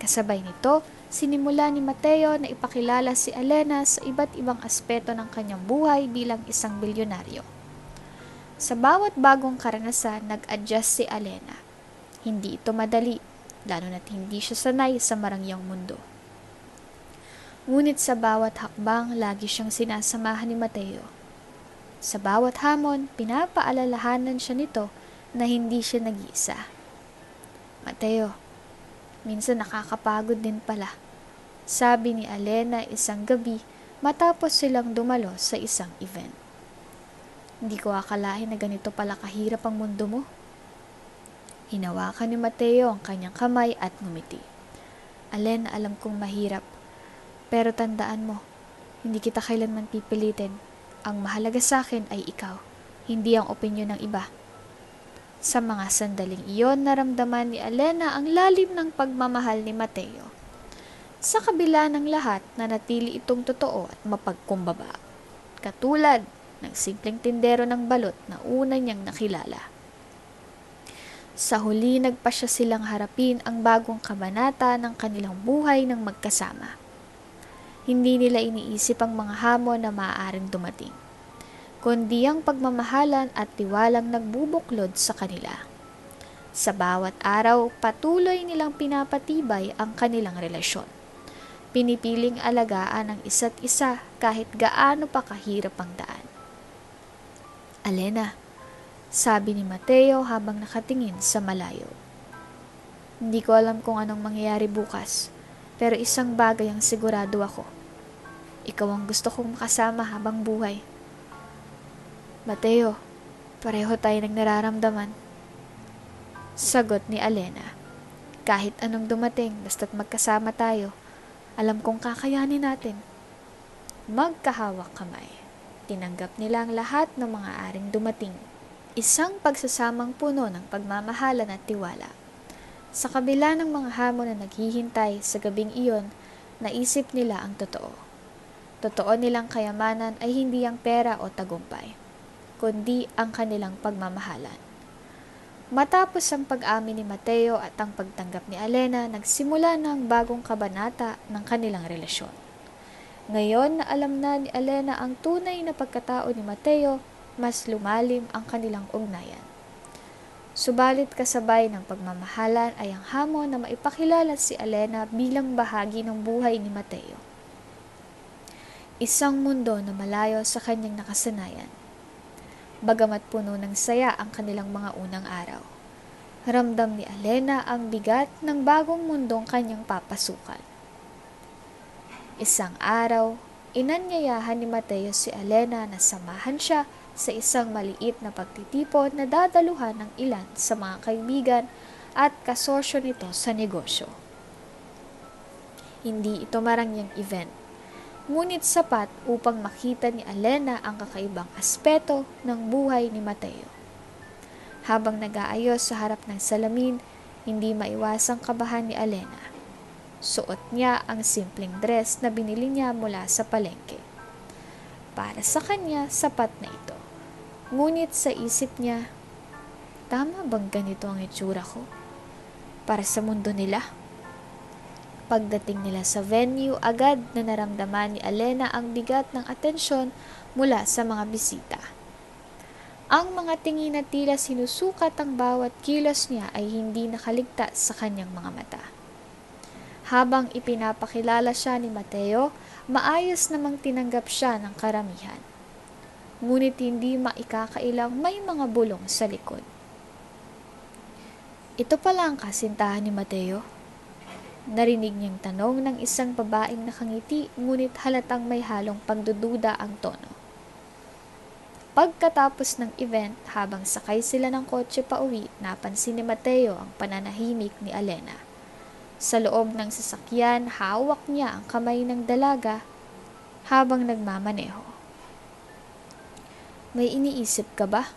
Kasabay nito, sinimula ni Mateo na ipakilala si Alena sa iba't ibang aspeto ng kanyang buhay bilang isang bilyonaryo. Sa bawat bagong karanasan, nag-adjust si Alena. Hindi ito madali, lalo na't hindi siya sanay sa marangyang mundo. Ngunit sa bawat hakbang, lagi siyang sinasamahan ni Mateo. Sa bawat hamon, pinapaalalahanan siya nito na hindi siya nag-iisa. Mateo, minsan nakakapagod din pala, sabi ni Alena isang gabi matapos silang dumalo sa isang event. Hindi ko akalain na ganito pala kahirap ang mundo mo. Hinawakan ni Mateo ang kanyang kamay at ngumiti. Alena, alam kong mahirap. Pero tandaan mo, hindi kita kailanman pipilitin. Ang mahalaga sa akin ay ikaw, hindi ang opinyon ng iba. Sa mga sandaling iyon, naramdaman ni Alena ang lalim ng pagmamahal ni Mateo. Sa kabila ng lahat, nanatili itong totoo at mapagkumbaba. Katulad ng simpleng tindero ng balot na una niyang nakilala. Sa huli, nagpasya silang harapin ang bagong kabanata ng kanilang buhay ng magkasama. Hindi nila iniisip ang mga hamon na maaaring dumating, kundi ang pagmamahalan at tiwalang nagbubuklod sa kanila. Sa bawat araw, patuloy nilang pinapatibay ang kanilang relasyon. Pinipiling alagaan ang isa't isa kahit gaano pa kahirap ang daan. Alena, sabi ni Mateo habang nakatingin sa malayo. Hindi ko alam kung anong mangyayari bukas, pero isang bagay ang sigurado ako. Ikaw ang gusto kong makasama habang buhay. Mateo, pareho tayo ng nararamdaman. Sagot ni Alena. Kahit anong dumating, basta't magkasama tayo, alam kong kakayanin natin. Magkahawak kamay. Tinanggap nila ang lahat ng mga aring dumating. Isang pagsasamang puno ng pagmamahalan at tiwala. Sa kabila ng mga hamon na naghihintay sa gabing iyon, naisip nila ang totoo. Totoo nilang kayamanan ay hindi ang pera o tagumpay, kundi ang kanilang pagmamahalan. Matapos ang pag-amin ni Mateo at ang pagtanggap ni Alena, nagsimula na ang bagong kabanata ng kanilang relasyon. Ngayon na alam na ni Alena ang tunay na pagkatao ni Mateo, mas lumalim ang kanilang ugnayan. Subalit kasabay ng pagmamahalan ay ang hamon na maipakilala si Alena bilang bahagi ng buhay ni Mateo. Isang mundo na malayo sa kanyang nakasanayan. Bagamat puno ng saya ang kanilang mga unang araw, ramdam ni Alena ang bigat ng bagong mundong kanyang papasukan. Isang araw, inanyayahan ni Mateo si Alena na samahan siya sa isang maliit na pagtitipon na dadaluhan ng ilan sa mga kaibigan at kasosyo nito sa negosyo. Hindi ito marangyang event, ngunit sapat upang makita ni Alena ang kakaibang aspeto ng buhay ni Mateo. Habang nag-aayos sa harap ng salamin, hindi maiwasang kabahan ni Alena. Suot niya ang simpleng dress na binili niya mula sa palengke. Para sa kanya, sapat na ito. Ngunit sa isip niya, tama bang ganito ang itsura ko? Para sa mundo nila? Pagdating nila sa venue, agad na naramdaman ni Alena ang bigat ng atensyon mula sa mga bisita. Ang mga tingin na tila sinusukat ang bawat kilos niya ay hindi nakaligtas sa kanyang mga mata. Habang ipinapakilala siya ni Mateo, maayos namang tinanggap siya ng karamihan. Ngunit hindi maikakailang may mga bulong sa likod. Ito pala ang kasintahan ni Mateo? Narinig niyang tanong ng isang babaeng nakangiti, ngunit halatang may halong pagdududa ang tono. Pagkatapos ng event, habang sakay sila ng kotse pauwi, napansin ni Mateo ang pananahimik ni Alena. Sa loob ng sasakyan, hawak niya ang kamay ng dalaga habang nagmamaneho. May iniisip ka ba?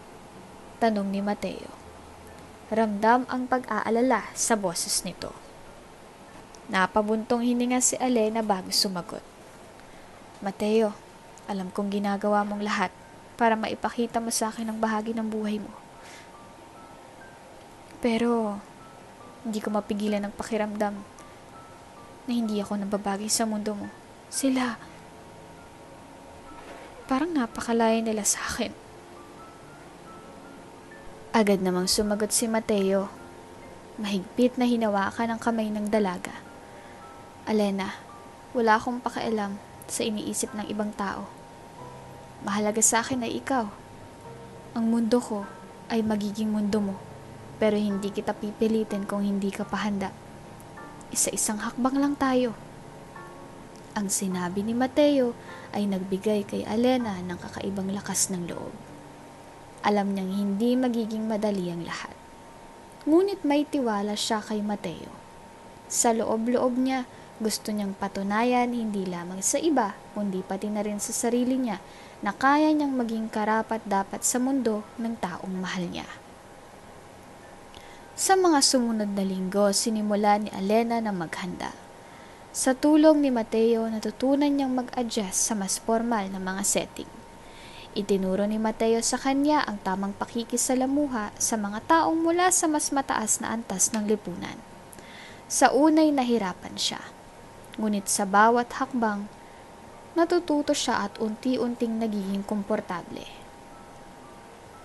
Tanong ni Mateo. Ramdam ang pag-aalala sa boses nito. Napabuntong hininga si Alena bago sumagot. Mateo, alam kong ginagawa mong lahat para maipakita mo sa akin ang bahagi ng buhay mo. Pero, hindi ko mapigilan ang pakiramdam na hindi ako nababagay sa mundo mo. Sila, parang napakalaya nila sa akin. Agad namang sumagot si Mateo. Mahigpit na hinawakan ang kamay ng dalaga. Alena, Wala akong pakialam sa iniisip ng ibang tao. Mahalaga sa akin ay ikaw. Ang mundo ko ay magiging mundo mo, pero hindi kita pipilitin kung hindi ka pa handa. Isa-isang hakbang lang tayo. Ang sinabi ni Mateo ay nagbigay kay Alena ng kakaibang lakas ng loob. Alam niyang hindi magiging madali ang lahat. Ngunit may tiwala siya kay Mateo. Sa loob-loob niya, gusto niyang patunayan hindi lamang sa iba, kundi pati na rin sa sarili niya na kaya niyang maging karapat-dapat sa mundo ng taong mahal niya. Sa mga sumunod na linggo, sinimula ni Alena na maghanda. Sa tulong ni Mateo, natutunan niyang mag-adjust sa mas formal na mga setting. Itinuro ni Mateo sa kanya ang tamang pakikisalamuha sa mga taong mula sa mas mataas na antas ng lipunan. Sa unay nahirapan siya, ngunit sa bawat hakbang, natututo siya at unti-unting nagiging komportable.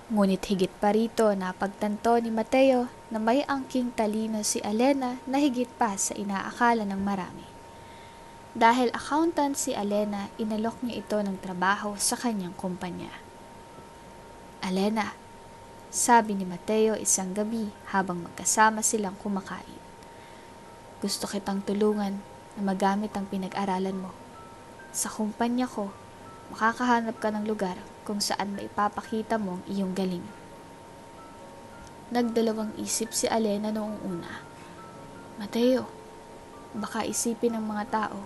Ngunit higit pa rito napagtanto ni Mateo na may angking talino si Alena na higit pa sa inaakala ng marami. Dahil accountant si Alena, inalok niya ito ng trabaho sa kanyang kumpanya. "Alena," sabi ni Mateo isang gabi habang magkasama silang kumakain. "Gusto kitang tulungan na magamit ang pinag-aralan mo. Sa kumpanya ko, makakahanap ka ng lugar kung saan maipapakita mo ang iyong galing." Nagdalawang isip si Alena noong una. "Mateo, baka isipin ng mga tao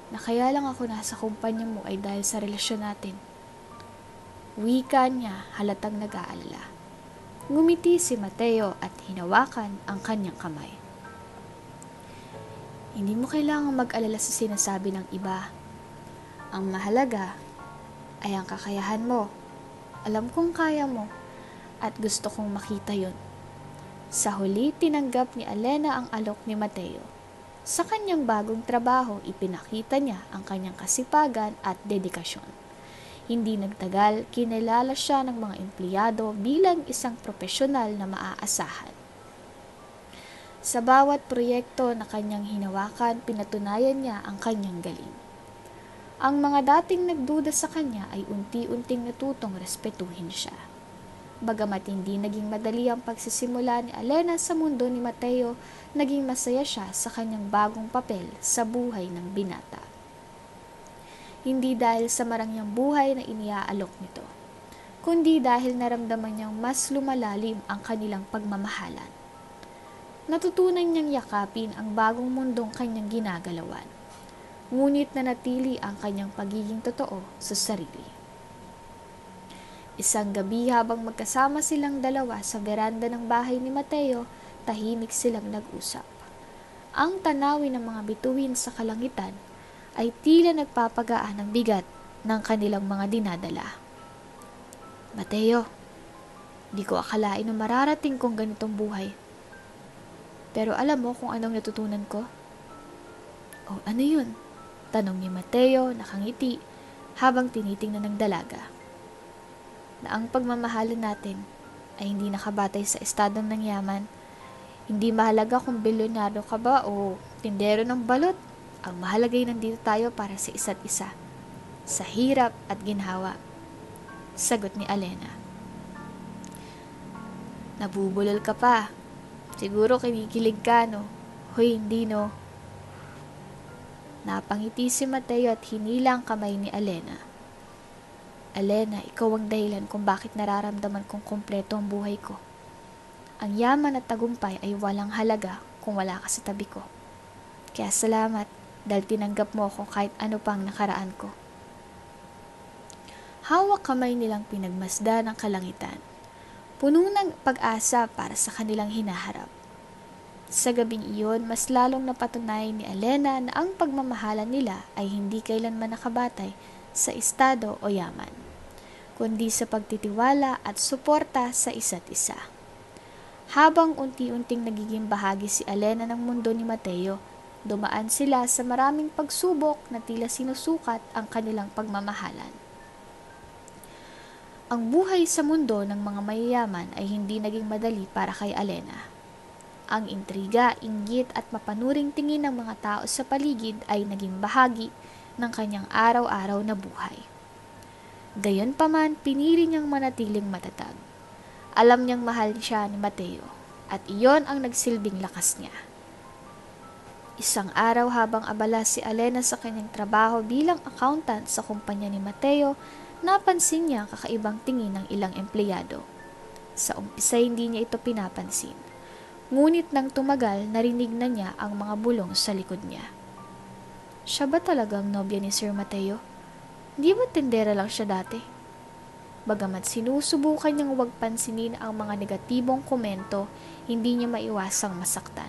na kaya lang ako nasa kumpanya mo ay dahil sa relasyon natin." Wika niya halatang nag-aalala. Ngumiti si Mateo at hinawakan ang kanyang kamay. "Hindi mo kailangang mag-alala sa sinasabi ng iba. Ang mahalaga ay ang kakayahan mo. Alam kong kaya mo at gusto kong makita yon." Sa huli, tinanggap ni Alena ang alok ni Mateo. Sa kanyang bagong trabaho, ipinakita niya ang kanyang kasipagan at dedikasyon. Hindi nagtagal, kinilala siya ng mga empleyado bilang isang profesional na maaasahan. Sa bawat proyekto na kanyang hinawakan, pinatunayan niya ang kanyang galing. Ang mga dating nagduda sa kanya ay unti-unting natutong respetuhin siya. Bagamat hindi naging madali ang pagsisimula ni Alena sa mundo ni Mateo, naging masaya siya sa kanyang bagong papel sa buhay ng binata. Hindi dahil sa marangyang buhay na iniaalok nito, kundi dahil naramdaman niyang mas lumalalim ang kanilang pagmamahalan. Natutunan niyang yakapin ang bagong mundong kanyang ginagalawan, ngunit nanatili ang kanyang pagiging totoo sa sarili. Isang gabi habang magkasama silang dalawa sa beranda ng bahay ni Mateo, tahimik silang nag-usap. Ang tanawin ng mga bituin sa kalangitan ay tila nagpapagaan ng bigat ng kanilang mga dinadala. "Mateo, di ko akalain na mararating kong ganitong buhay. Pero alam mo kung anong natutunan ko?" "Oh, ano yun?" tanong ni Mateo nakangiti habang tinitingnan ng dalaga. "Na ang pagmamahalan natin ay hindi nakabatay sa estado ng yaman. Hindi mahalaga kung bilyonaryo ka ba o tindero ng balot. Ang mahalaga ay nandito tayo para sa isa't isa, sa hirap at ginhawa," sagot ni Alena. "Nabubulol ka pa. Siguro kinikilig ka, no?" "Hoy, hindi, no." Napangiti si Mateo at hinila ang kamay ni Alena. "Alena, ikaw ang dahilan kung bakit nararamdaman kong kumpleto ang buhay ko. Ang yaman at tagumpay ay walang halaga kung wala ka sa tabi ko. Kaya salamat dahil tinanggap mo ako kahit ano pang nakaraan ko." Hawak kamay nilang pinagmasdan ang kalangitan, puno ng pag-asa para sa kanilang hinaharap. Sa gabing iyon, mas lalong napatunayan ni Alena na ang pagmamahalan nila ay hindi kailanman nakabatay sa estado o yaman, kundi sa pagtitiwala at suporta sa isa't isa. Habang unti-unting nagiging bahagi si Alena ng mundo ni Mateo, dumaan sila sa maraming pagsubok na tila sinusukat ang kanilang pagmamahalan. Ang buhay sa mundo ng mga mayayaman ay hindi naging madali para kay Alena. Ang intriga, inggit at mapanuring tingin ng mga tao sa paligid ay naging bahagi ng kanyang araw-araw na buhay. Gayunpaman, pinili niyang manatiling matatag. Alam niyang mahal siya ni Mateo at iyon ang nagsilbing lakas niya. Isang araw habang abala si Elena sa kanyang trabaho bilang accountant sa kumpanya ni Mateo, napansin niya ang kakaibang tingin ng ilang empleyado. Sa umpisa hindi niya ito pinapansin. Ngunit nang tumagal, narinig na niya ang mga bulong sa likod niya. Siya ba talagang nobya ni Sir Mateo? Di ba tindera lang siya dati? Bagamat sinusubukan niyang huwag pansinin ang mga negatibong komento, hindi niya maiwasang masaktan.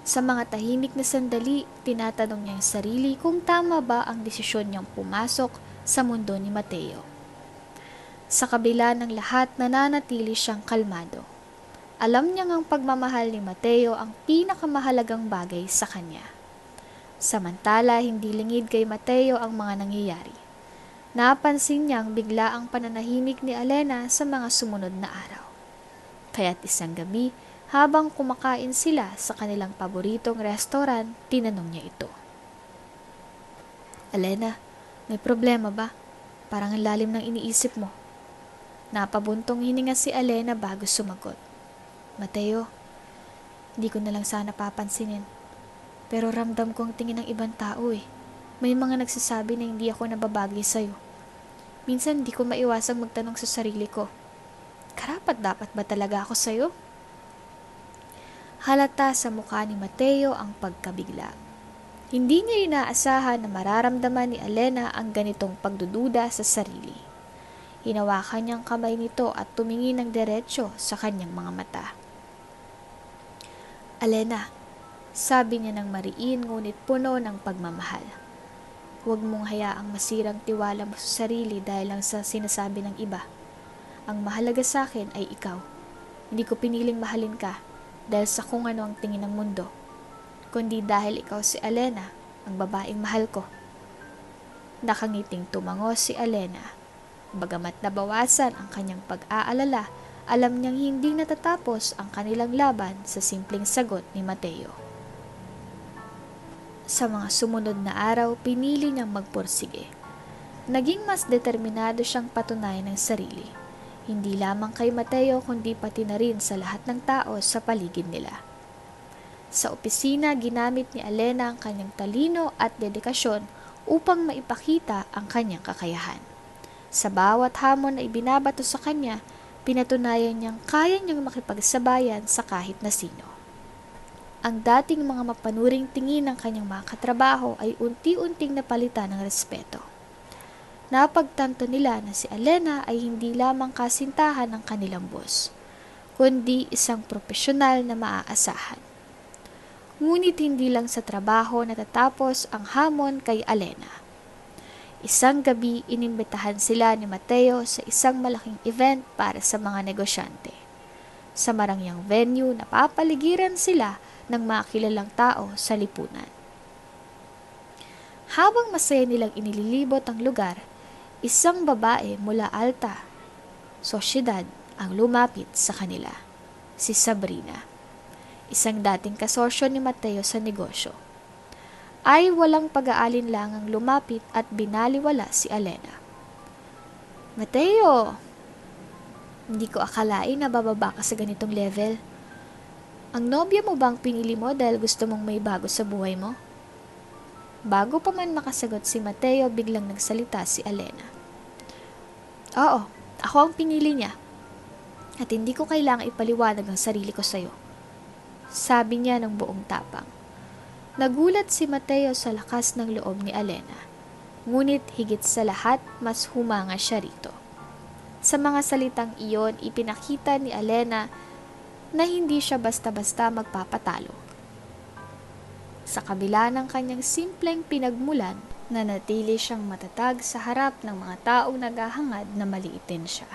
Sa mga tahimik na sandali, tinatanong niya ang sarili kung tama ba ang desisyon niyang pumasok sa mundo ni Mateo. Sa kabila ng lahat, nananatili siyang kalmado. Alam niyang ang pagmamahal ni Mateo ang pinakamahalagang bagay sa kanya. Samantala, hindi lingid kay Mateo ang mga nangyayari. Napansin niyang bigla ang pananahimik ni Elena sa mga sumunod na araw. Kaya't isang gabi, habang kumakain sila sa kanilang paboritong restaurant, tinanong niya ito. Elena, may problema ba? Parang ang lalim ng iniisip mo. Napabuntong hininga si Elena bago sumagot. Mateo, hindi ko na lang sana papansinin. Pero ramdam ko ang tingin ng ibang tao eh. May mga nagsasabi na hindi ako nababagay sa'yo. Minsan di ko maiwasang magtanong sa sarili ko, karapat dapat ba talaga ako sa'yo? Halata sa mukha ni Mateo ang pagkabigla. Hindi niya inaasahan na mararamdaman ni Elena ang ganitong pagdududa sa sarili. Hinawakan niyang kamay nito at tumingin ng diretsyo sa kanyang mga mata. Elena, sabi niya ng mariin ngunit puno ng pagmamahal. Huwag mong hayaang masirang tiwala mo sa sarili dahil lang sa sinasabi ng iba. Ang mahalaga sa akin ay ikaw. Hindi ko piniling mahalin ka dahil sa kung ano ang tingin ng mundo, kundi dahil ikaw si Elena, ang babaeng mahal ko. Nakangiting tumango si Elena. Bagamat nabawasan ang kanyang pag-aalala, alam niyang hindi natatapos ang kanilang laban sa simpleng sagot ni Mateo. Sa mga sumunod na araw, pinili niyang magpursige. Naging mas determinado siyang patunayan ng sarili. Hindi lamang kay Mateo kundi pati na rin sa lahat ng tao sa paligid nila. Sa opisina, ginamit ni Elena ang kanyang talino at dedikasyon upang maipakita ang kanyang kakayahan. Sa bawat hamon na ibinabato sa kanya, pinatunayan niyang kaya niyang makipagsabayan sa kahit na sino. Ang dating mga mapanuring tingin ng kanyang mga katrabaho ay unti-unting napalitan ng respeto. Napagtanto nila na si Elena ay hindi lamang kasintahan ng kanilang boss, kundi isang profesional na maaasahan. Ngunit hindi lang sa trabaho natatapos ang hamon kay Elena. Isang gabi, inimbitahan sila ni Mateo sa isang malaking event para sa mga negosyante. Sa marangyang venue, napapaligiran sila ng mga kilalang tao sa lipunan. Habang masaya nilang inililibot ang lugar, isang babae mula alta sosyedad ang lumapit sa kanila, si Sabrina, isang dating kasosyo ni Mateo sa negosyo. Ay walang pag-aalinlangang lumapit at binaliwala si Elena. Mateo, hindi ko akalain na bababa ka sa ganitong level. Ang nobya mo bang pinili mo dahil gusto mong may bago sa buhay mo? Bago pa man makasagot si Mateo, biglang nagsalita si Elena. Oo, ako ang pinili niya. At hindi ko kailangang ipaliwanag ang sarili ko sa'yo. Sabi niya ng buong tapang. Nagulat si Mateo sa lakas ng loob ni Elena. Ngunit higit sa lahat, mas humanga siya rito. Sa mga salitang iyon, ipinakita ni Elena na hindi siya basta-basta magpapatalo. Sa kabila ng kanyang simpleng pinagmulan, nanatili siyang matatag sa harap ng mga taong naghahangad na maliitin siya.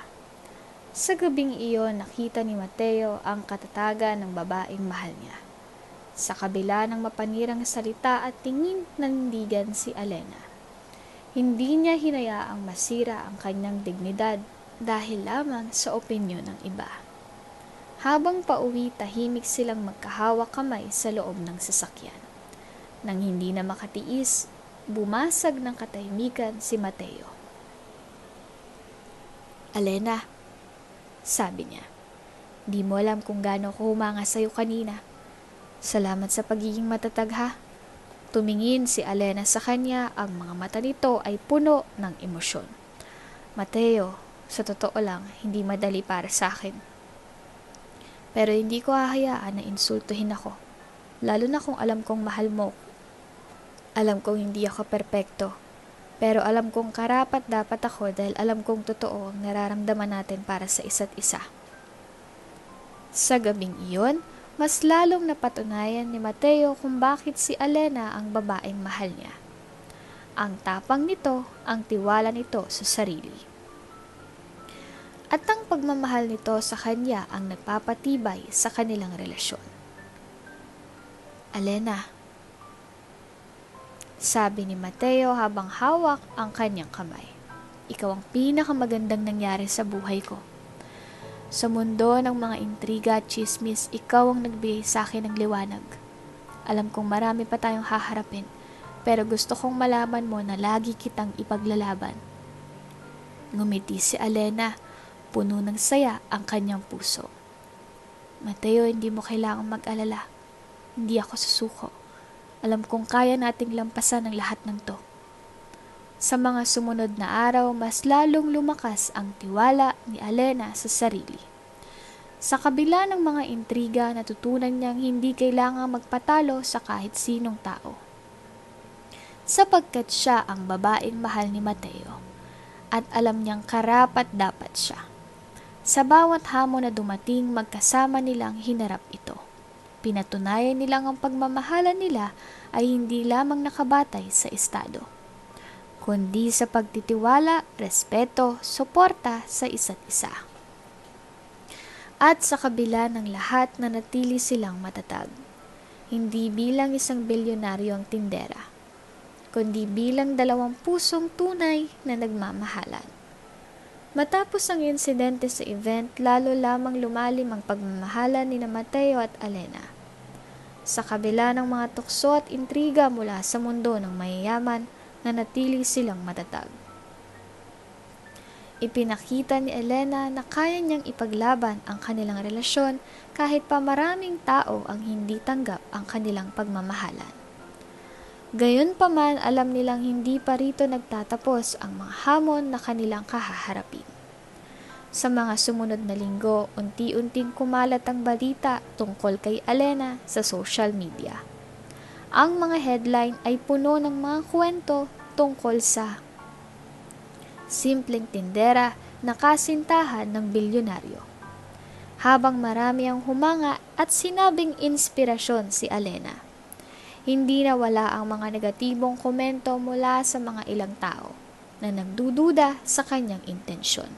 Sa gabing iyon, nakita ni Mateo ang katatagan ng babaeng mahal niya. Sa kabila ng mapanirang salita at tingin nanindigan si Elena, hindi niya hinayaang masira ang kanyang dignidad dahil lamang sa opinyon ng iba. Habang pauwi, tahimik silang magkahawak kamay sa loob ng sasakyan. Nang hindi na makatiis, bumasag ng katahimikan si Mateo. "Alena," sabi niya, "di mo alam kung gaano ko humanga sa'yo kanina. Salamat sa pagiging matatag ha." Tumingin si Alena sa kanya, ang mga mata nito ay puno ng emosyon. "Mateo, sa totoo lang, hindi madali para sa akin. Pero hindi ko hahayaan na insultuhin ako, lalo na kung alam kong mahal mo. Alam kong hindi ako perpekto, pero alam kong karapat dapat ako dahil alam kong totoo ang nararamdaman natin para sa isa't isa." Sa gabing iyon, mas lalong napatunayan ni Mateo kung bakit si Alena ang babaeng mahal niya. Ang tapang nito, ang tiwala nito sa sarili. At ang pagmamahal nito sa kanya ang nagpapatibay sa kanilang relasyon. "Alena," sabi ni Mateo habang hawak ang kanyang kamay, "ikaw ang pinakamagandang nangyari sa buhay ko. Sa mundo ng mga intriga at chismis, ikaw ang nagbigay sa akin ng liwanag. Alam kong marami pa tayong haharapin, pero gusto kong malaman mo na lagi kitang ipaglalaban." Ngumiti si Alena, puno ng saya ang kanyang puso. "Mateo, hindi mo kailangang mag-alala. Hindi ako susuko. Alam kong kaya nating lampasan ang lahat ng to." Sa mga sumunod na araw, mas lalong lumakas ang tiwala ni Alena sa sarili. Sa kabila ng mga intriga, natutunan niyang hindi kailangang magpatalo sa kahit sinong tao. Sapagkat siya ang babaeng mahal ni Mateo at alam niyang karapat dapat siya. Sa bawat hamon na dumating, magkasama nilang hinarap ito. Pinatunayan nilang ang pagmamahalan nila ay hindi lamang nakabatay sa estado, kundi sa pagtitiwala, respeto, suporta sa isa't isa. At sa kabila ng lahat, nanatili silang matatag. Hindi bilang isang bilyonaryong tindera, kundi bilang dalawang pusong tunay na nagmamahalan. Matapos ang insidente sa event, lalo lamang lumalim ang pagmamahalan ni Mateo at Alena. Sa kabila ng mga tukso at intriga mula sa mundo ng mayayaman, nanatili silang matatag. Ipinakita ni Alena na kaya niyang ipaglaban ang kanilang relasyon kahit pa maraming tao ang hindi tanggap ang kanilang pagmamahalan. Gayunpaman, alam nilang hindi pa rito nagtatapos ang mga hamon na kanilang kahaharapin. Sa mga sumunod na linggo, unti-unting kumalat ang balita tungkol kay Alena sa social media. Ang mga headline ay puno ng mga kwento tungkol sa simpleng tindera na kasintahan ng bilyonaryo. Habang marami ang humanga at sinabing inspirasyon si Alena, hindi nawala ang mga negatibong komento mula sa mga ilang tao na nagdududa sa kanyang intensyon.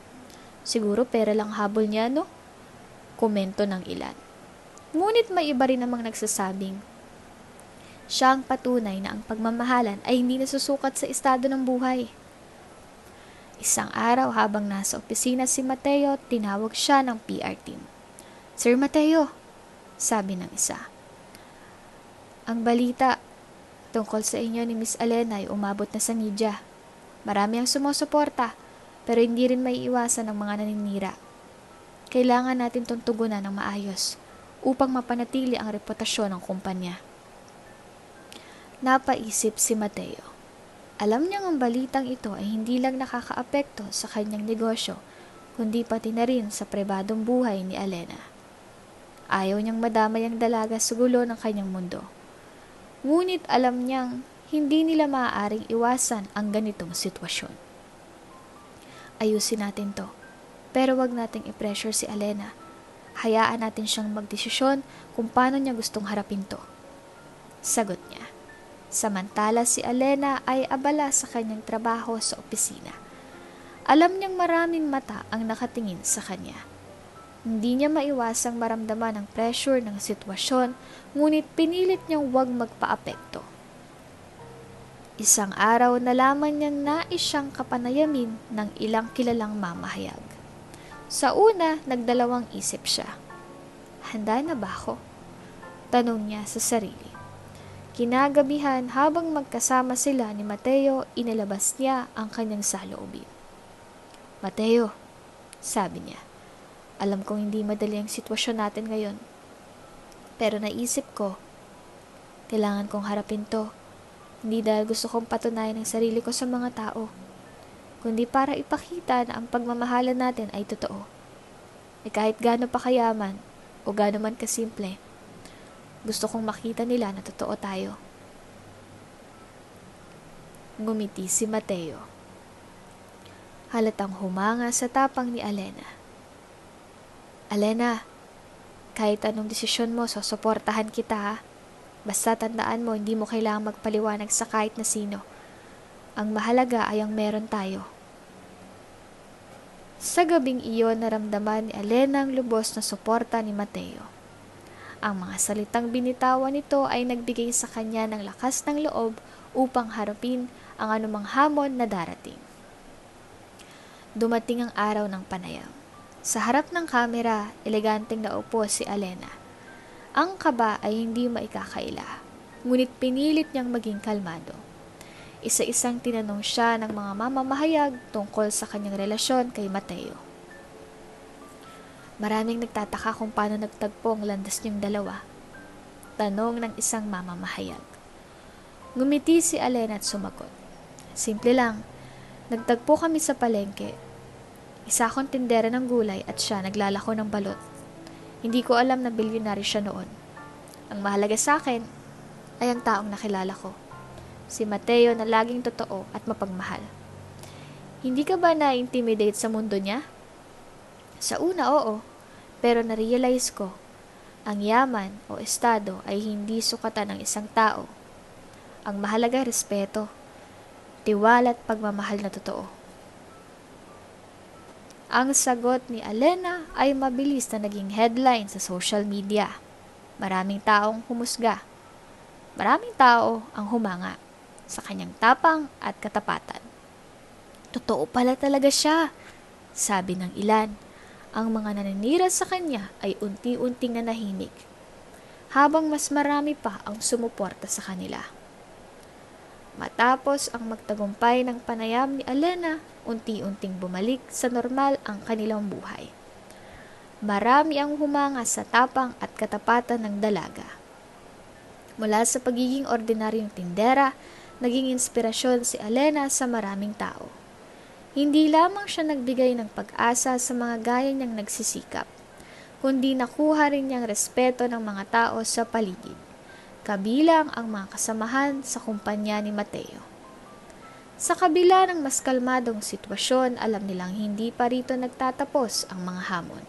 "Siguro pera lang habol niya, no?" komento ng ilan. Ngunit may iba rin namang nagsasabing siya ang patunay na ang pagmamahalan ay hindi nasusukat sa estado ng buhay. Isang araw habang nasa opisina si Mateo, tinawag siya ng PR team. "Sir Mateo," sabi ng isa, "ang balita tungkol sa inyo ni Miss Alena ay umabot na sa media. Marami ang sumusuporta, pero hindi rin may iwasan ng mga naninira. Kailangan natin itong tugunan ng maayos upang mapanatili ang reputasyon ng kumpanya." Napaisip si Mateo. Alam niyang ang balitang ito ay hindi lang nakakaapekto sa kanyang negosyo, kundi pati na rin sa pribadong buhay ni Alena. Ayaw niyang madamay ang dalaga sa gulo ng kanyang mundo. Ngunit alam niyang hindi nila maaaring iwasan ang ganitong sitwasyon. "Ayusin natin to, pero wag nating i-pressure si Alena. Hayaan natin siyang magdesisyon kung paano niya gustong harapin to," sagot niya. Samantala si Alena ay abala sa kanyang trabaho sa opisina. Alam niyang maraming mata ang nakatingin sa kanya. Hindi niya maiwasang maramdaman ang pressure ng sitwasyon, ngunit pinilit niyang huwag magpaapekto. Isang araw nalaman niyang nais siyang kapanayamin ng ilang kilalang mamahayag. Sa una, nagdalawang isip siya. Handa na ba ako? Tanong niya sa sarili. Kinagabihan habang magkasama sila ni Mateo, inilabas niya ang kanyang saloobin. Mateo, sabi niya, alam kong hindi madali ang sitwasyon natin ngayon. Pero naisip ko, kailangan kong harapin to. Hindi dahil gusto kong patunayan ang sarili ko sa mga tao, kundi para ipakita na ang pagmamahalan natin ay totoo. Kahit gaano pa kayaman o gaano man kasimple, gusto kong makita nila na totoo tayo. Ngumiti si Mateo. Halatang humanga sa tapang ni Alena. Alena, kahit anong desisyon mo, susuportahan kita ha. Basta tandaan mo, hindi mo kailangang magpaliwanag sa kahit na sino. Ang mahalaga ay ang meron tayo. Sa gabing iyon, naramdaman ni Alena ang lubos na suporta ni Mateo. Ang mga salitang binitawan nito ay nagbigay sa kanya ng lakas ng loob upang harapin ang anumang hamon na darating. Dumating ang araw ng panayam. Sa harap ng kamera, eleganteng naupo si Alena. Ang kaba ay hindi maikakaila, ngunit pinilit niyang maging kalmado. Isa-isang tinanong siya ng mga mamamahayag tungkol sa kanyang relasyon kay Mateo. Maraming nagtataka kung paano nagtagpo ang landas niyong dalawa. Tanong ng isang mamamahayag. Ngumiti si Alena at sumagot. Simple lang, nagtagpo kami sa palengke. Isa akong tindera ng gulay at siya naglalako ng balot. Hindi ko alam na bilyonaryo siya noon. Ang mahalaga sa akin ay ang taong nakilala ko. Si Mateo na laging totoo at mapagmahal. Hindi ka ba na-intimidate sa mundo niya? Sa una, oo. Pero na-realize ko, ang yaman o estado ay hindi sukatan ng isang tao. Ang mahalaga respeto, tiwala at pagmamahal na totoo. Ang sagot ni Alena ay mabilis na naging headline sa social media. Maraming taong humusga. Maraming tao ang humanga sa kanyang tapang at katapatan. Totoo pala talaga siya, sabi ng ilan. Ang mga naninira sa kanya ay unti-unting nanahimik, habang mas marami pa ang sumuporta sa kanila. Matapos ang magtagumpay ng panayam ni Alena, unti-unting bumalik sa normal ang kanilang buhay. Marami ang humanga sa tapang at katapatan ng dalaga. Mula sa pagiging ordinaryong tindera, naging inspirasyon si Alena sa maraming tao. Hindi lamang siya nagbigay ng pag-asa sa mga gaya niyang nagsisikap, kundi nakuha rin niyang respeto ng mga tao sa paligid, kabilang ang mga kasamahan sa kumpanya ni Mateo. Sa kabila ng mas kalmadong sitwasyon, alam nilang hindi pa rito nagtatapos ang mga hamon.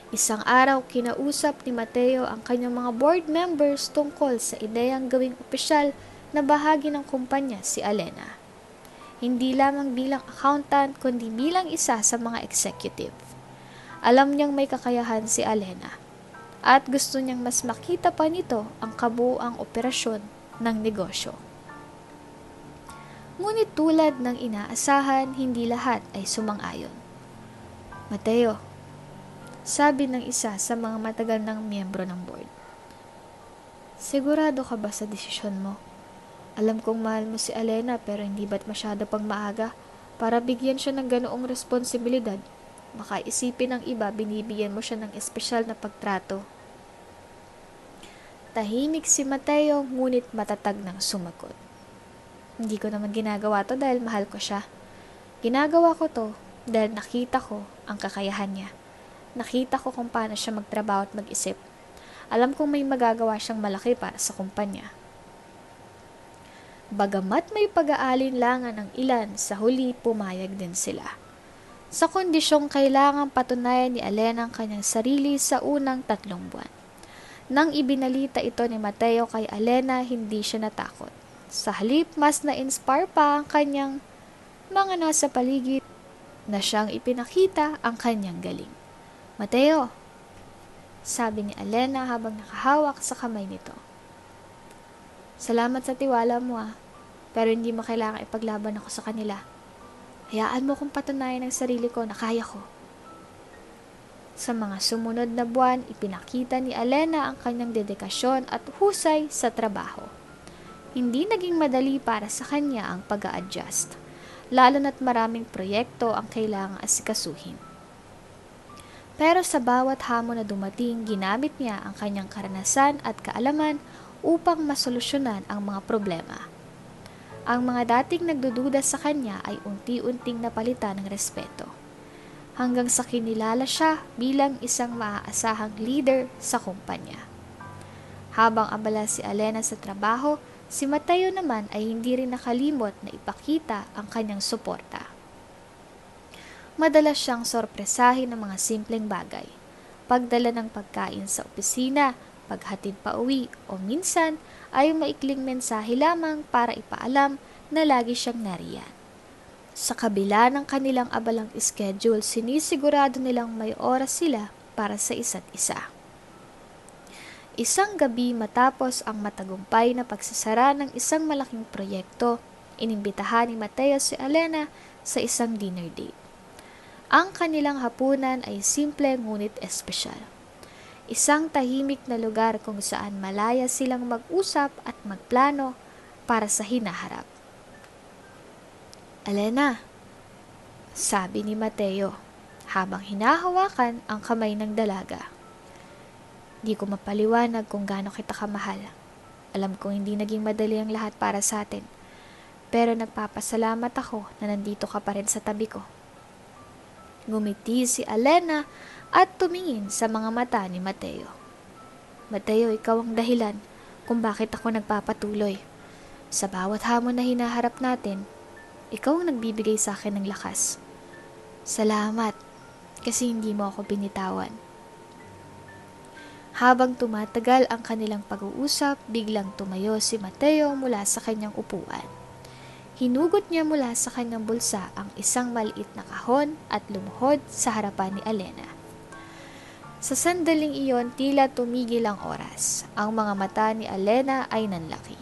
Isang araw, kinausap ni Mateo ang kanyang mga board members tungkol sa ideyang gawing opisyal na bahagi ng kumpanya si Alena. Hindi lamang bilang accountant, kundi bilang isa sa mga executive. Alam niyang may kakayahan si Alena at gusto niyang mas makita pa nito ang kabuuang operasyon ng negosyo. Ngunit tulad ng inaasahan, hindi lahat ay sumang-ayon. Mateo, sabi ng isa sa mga matagal ng miyembro ng board, sigurado ka ba sa desisyon mo? Alam kong mahal mo si Alena pero hindi ba't masyado pang maaga para bigyan siya ng ganoong responsibilidad? Baka isipin ng iba binibigyan mo siya ng espesyal na pagtrato. Tahimik si Mateo ngunit matatag ng sumagot. Hindi ko naman ginagawa to dahil mahal ko siya. Ginagawa ko to dahil nakita ko ang kakayahan niya. Nakita ko kung paano siya magtrabaho at mag-isip. Alam kong may magagawa siyang malaki para sa kumpanya. Bagamat may pag-aalinlangan ng ilan, sa huli pumayag din sila. Sa kondisyong kailangang patunayan ni Alena ang kanyang sarili sa unang 3 buwan. Nang ibinalita ito ni Mateo kay Alena, hindi siya natakot. Sa halip, mas na-inspire pa ang kanyang mga nasa paligid na siyang ipinakita ang kanyang galing. Mateo, sabi ni Alena habang nakahawak sa kamay nito. Salamat sa tiwala mo pero hindi mo kailangan ipaglaban ako sa kanila. Hayaan mo kong patunayan ang sarili ko na kaya ko. Sa mga sumunod na buwan, ipinakita ni Alena ang kanyang dedikasyon at husay sa trabaho. Hindi naging madali para sa kanya ang pag-a-adjust, lalo na't maraming proyekto ang kailangang asikasuhin. Pero sa bawat hamon na dumating, ginamit niya ang kanyang karanasan at kaalaman upang masolusyonan ang mga problema. Ang mga dating nagdududa sa kanya ay unti-unting napalitan ng respeto, hanggang sa kinilala siya bilang isang maaasahang leader sa kumpanya. Habang abala si Alena sa trabaho, si Mateo naman ay hindi rin nakalimot na ipakita ang kanyang suporta. Madalas siyang sorpresahin ng mga simpleng bagay, pagdala ng pagkain sa opisina, paghatid pa uwi, o minsan ay maikling mensahe lamang para ipaalam na lagi siyang nariyan. Sa kabila ng kanilang abalang schedule, sinisigurado nilang may oras sila para sa isa't isa. Isang gabi matapos ang matagumpay na pagsasara ng isang malaking proyekto, inimbitahan ni Mateo si Alena sa isang dinner date. Ang kanilang hapunan ay simple ngunit espesyal. Isang tahimik na lugar kung saan malaya silang mag-usap at magplano para sa hinaharap. Alena, sabi ni Mateo habang hinahawakan ang kamay ng dalaga. Di ko mapaliwanag kung gaano kita kamahal. Alam kong hindi naging madali ang lahat para sa atin, pero nagpapasalamat ako na nandito ka pa rin sa tabi ko. Ngumiti si Alena at tumingin sa mga mata ni Mateo. Mateo, ikaw ang dahilan kung bakit ako nagpapatuloy. Sa bawat hamon na hinaharap natin, ikaw ang nagbibigay sa akin ng lakas. Salamat kasi hindi mo ako binitawan. Habang tumatagal ang kanilang pag-uusap, biglang tumayo si Mateo mula sa kanyang upuan. Hinugot niya mula sa kanyang bulsa ang isang maliit na kahon at lumuhod sa harapan ni Alena. Sa sandaling iyon, tila tumigil ang oras. Ang mga mata ni Alena ay nanlaki.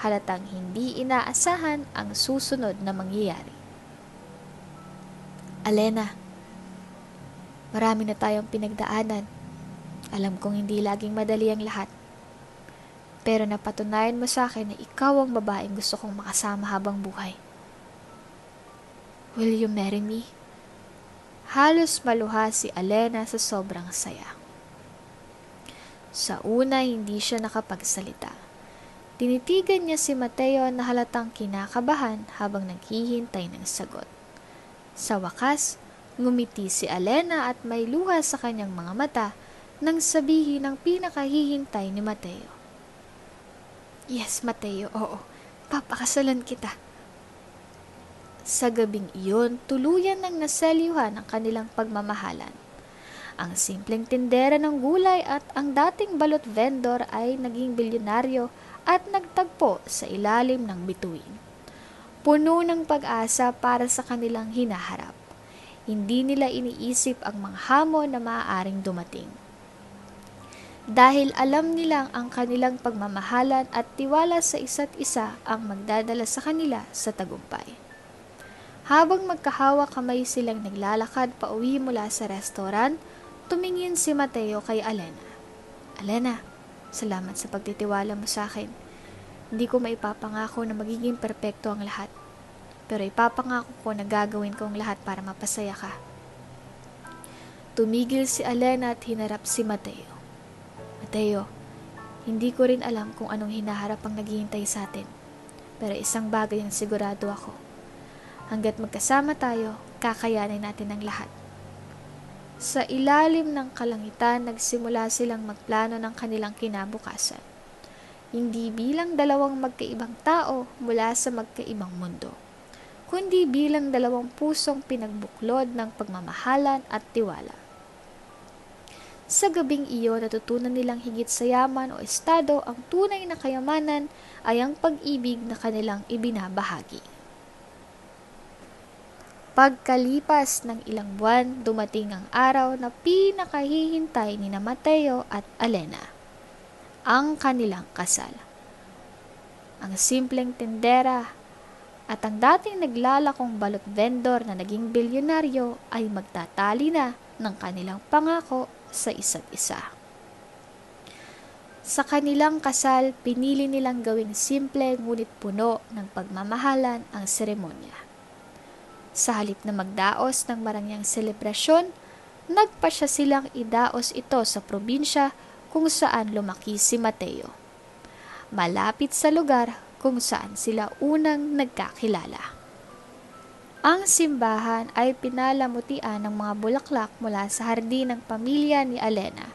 Halatang hindi inaasahan ang susunod na mangyayari. Alena, marami na tayong pinagdaanan. Alam kong hindi laging madali ang lahat. Pero napatunayan mo sa akin na ikaw ang babaeng gusto kong makasama habang buhay. Will you marry me? Halos maluha si Alena sa sobrang saya. Sa una, hindi siya nakapagsalita. Tinitigan niya si Mateo na halatang kinakabahan habang naghihintay ng sagot. Sa wakas, ngumiti si Alena at may luha sa kanyang mga mata nang sabihin ang pinakahihintay ni Mateo. Yes, Mateo, oo. Papakasalan kita. Sa gabing iyon, tuluyan nang naselyuhan ang kanilang pagmamahalan. Ang simpleng tindera ng gulay at ang dating balot vendor ay naging bilyonaryo at nagtagpo sa ilalim ng bituin. Puno ng pag-asa para sa kanilang hinaharap. Hindi nila iniisip ang mga hamon na maaaring dumating. Dahil alam nilang ang kanilang pagmamahalan at tiwala sa isa't isa ang magdadala sa kanila sa tagumpay. Habang magkahawak kamay silang naglalakad pa uwi mula sa restaurant, tumingin si Mateo kay Alena. Alena, salamat sa pagtitiwala mo sa akin. Hindi ko maipapangako na magiging perpekto ang lahat. Pero ipapangako ko na gagawin ko ang lahat para mapasaya ka. Tumigil si Alena at hinarap si Mateo. Mateo, hindi ko rin alam kung anong hinaharap ang naghihintay sa atin. Pero isang bagay ang sigurado ako. Hanggat magkasama tayo, kakayanin natin ang lahat. Sa ilalim ng kalangitan, nagsimula silang magplano ng kanilang kinabukasan. Hindi bilang dalawang magkaibang tao mula sa magkaibang mundo, kundi bilang dalawang pusong pinagbuklod ng pagmamahalan at tiwala. Sa gabing iyon, natutunan nilang higit sa yaman o estado, ang tunay na kayamanan ay ang pag-ibig na kanilang ibinabahagi. Pagkalipas ng ilang buwan, dumating ang araw na pinakahihintay ni Mateo at Alena, ang kanilang kasal. Ang simpleng tindera at ang dating naglalakong balot vendor na naging bilyonaryo ay magtatali na ng kanilang pangako sa isa't isa. Sa kanilang kasal, pinili nilang gawing simple ngunit puno ng pagmamahalan ang seremonya. Sa halip na magdaos ng marangyang selebrasyon, nagpasya silang idaos ito sa probinsya kung saan lumaki si Mateo, malapit sa lugar kung saan sila unang nagkakilala. Ang simbahan ay pinalamutian ng mga bulaklak mula sa hardin ng pamilya ni Elena,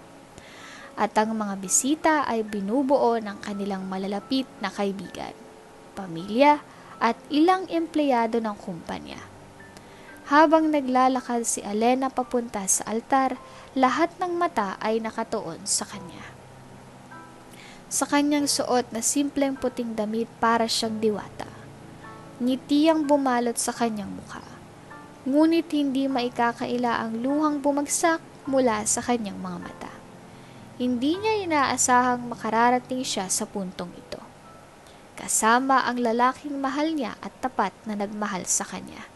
at ang mga bisita ay binubuo ng kanilang malalapit na kaibigan, pamilya at ilang empleyado ng kumpanya. Habang naglalakad si Elena papunta sa altar, lahat ng mata ay nakatuon sa kanya. Sa kanyang suot na simpleng puting damit, para siyang diwata. Ngiti ang bumalot sa kanyang mukha, ngunit hindi maikakaila ang luhang bumagsak mula sa kanyang mga mata. Hindi niya inaasahang makararating siya sa puntong ito, kasama ang lalaking mahal niya at tapat na nagmahal sa kanya.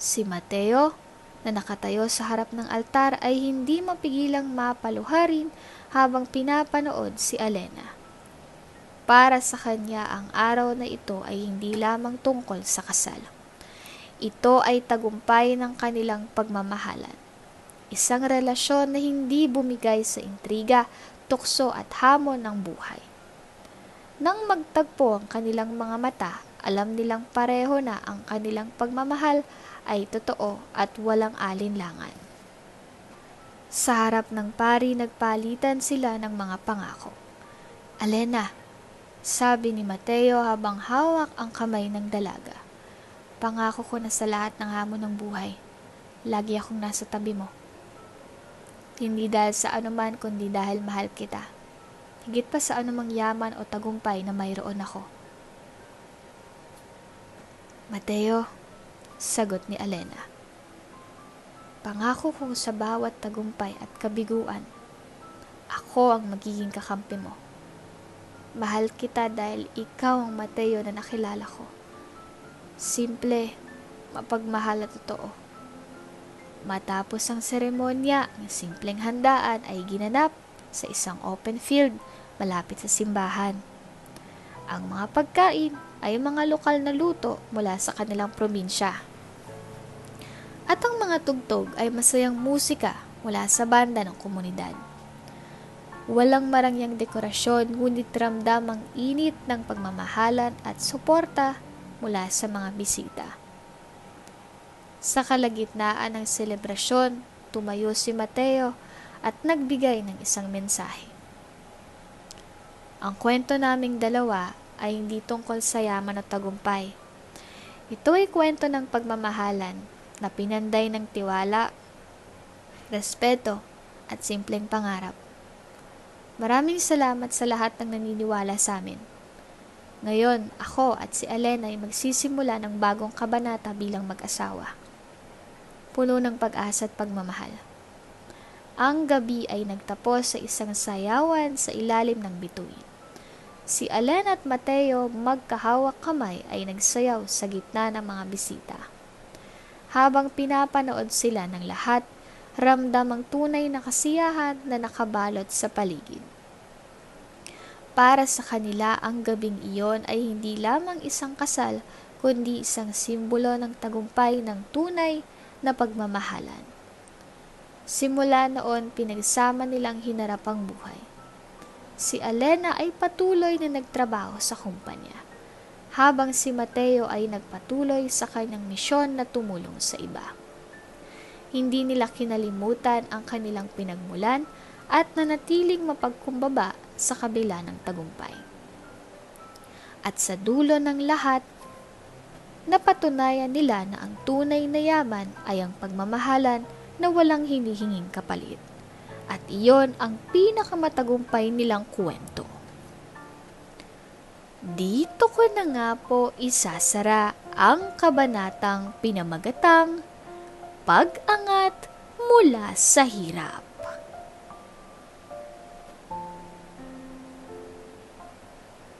Si Mateo, na nakatayo sa harap ng altar, ay hindi mapigilang mapaluharin habang pinapanood si Elena. Para sa kanya, ang araw na ito ay hindi lamang tungkol sa kasal. Ito ay tagumpay ng kanilang pagmamahalan. Isang relasyon na hindi bumigay sa intriga, tukso at hamon ng buhay. Nang magtagpo ang kanilang mga mata, alam nilang pareho na ang kanilang pagmamahal ay totoo at walang alinlangan. Sa harap ng pari, nagpalitan sila ng mga pangako. "Elena," sabi ni Mateo habang hawak ang kamay ng dalaga, "pangako ko na sa lahat ng hamon ng buhay, lagi akong nasa tabi mo. Hindi dahil sa anuman kundi dahil mahal kita. Higit pa sa anumang yaman o tagumpay na mayroon ako." "Mateo," sagot ni Elena, "pangako kong sa bawat tagumpay at kabiguan, ako ang magiging kakampi mo. Mahal kita dahil ikaw ang Mateo na nakilala ko. Simple, mapagmahal at totoo." Matapos ang seremonya, ang simpleng handaan ay ginanap sa isang open field malapit sa simbahan. Ang mga pagkain ay mga lokal na luto mula sa kanilang probinsya. At ang mga tugtog ay masayang musika mula sa banda ng komunidad. Walang marangyang dekorasyon, ngunit ramdam ang init ng pagmamahalan at suporta mula sa mga bisita. Sa kalagitnaan ng selebrasyon, tumayo si Mateo at nagbigay ng isang mensahe. "Ang kwento naming dalawa ay hindi tungkol sa yaman at tagumpay. Ito ay kwento ng pagmamahalan na pinanday ng tiwala, respeto at simpleng pangarap. Maraming salamat sa lahat ng naniniwala sa amin. Ngayon, ako at si Elena ay magsisimula ng bagong kabanata bilang mag-asawa, puno ng pag-asa at pagmamahal." Ang gabi ay nagtapos sa isang sayawan sa ilalim ng bituin. Si Elena at Mateo, magkahawak kamay, ay nagsayaw sa gitna ng mga bisita. Habang pinapanood sila ng lahat, ramdam ang tunay na kasiyahan na nakabalot sa paligid. Para sa kanila, ang gabing iyon ay hindi lamang isang kasal, kundi isang simbolo ng tagumpay ng tunay na pagmamahalan. Simula noon, pinagsama nilang hinarap ang buhay. Si Elena ay patuloy na nagtrabaho sa kumpanya, habang si Mateo ay nagpatuloy sa kanyang misyon na tumulong sa iba. Hindi nila kinalimutan ang kanilang pinagmulan at nanatiling mapagkumbaba sa kabila ng tagumpay. At sa dulo ng lahat, napatunayan nila na ang tunay na yaman ay ang pagmamahalan na walang hinihinging kapalit. At iyon ang pinakamatagumpay nilang kwento. Dito ko na nga po isasara ang kabanatang pinamagatang Pag-angat mula sa hirap.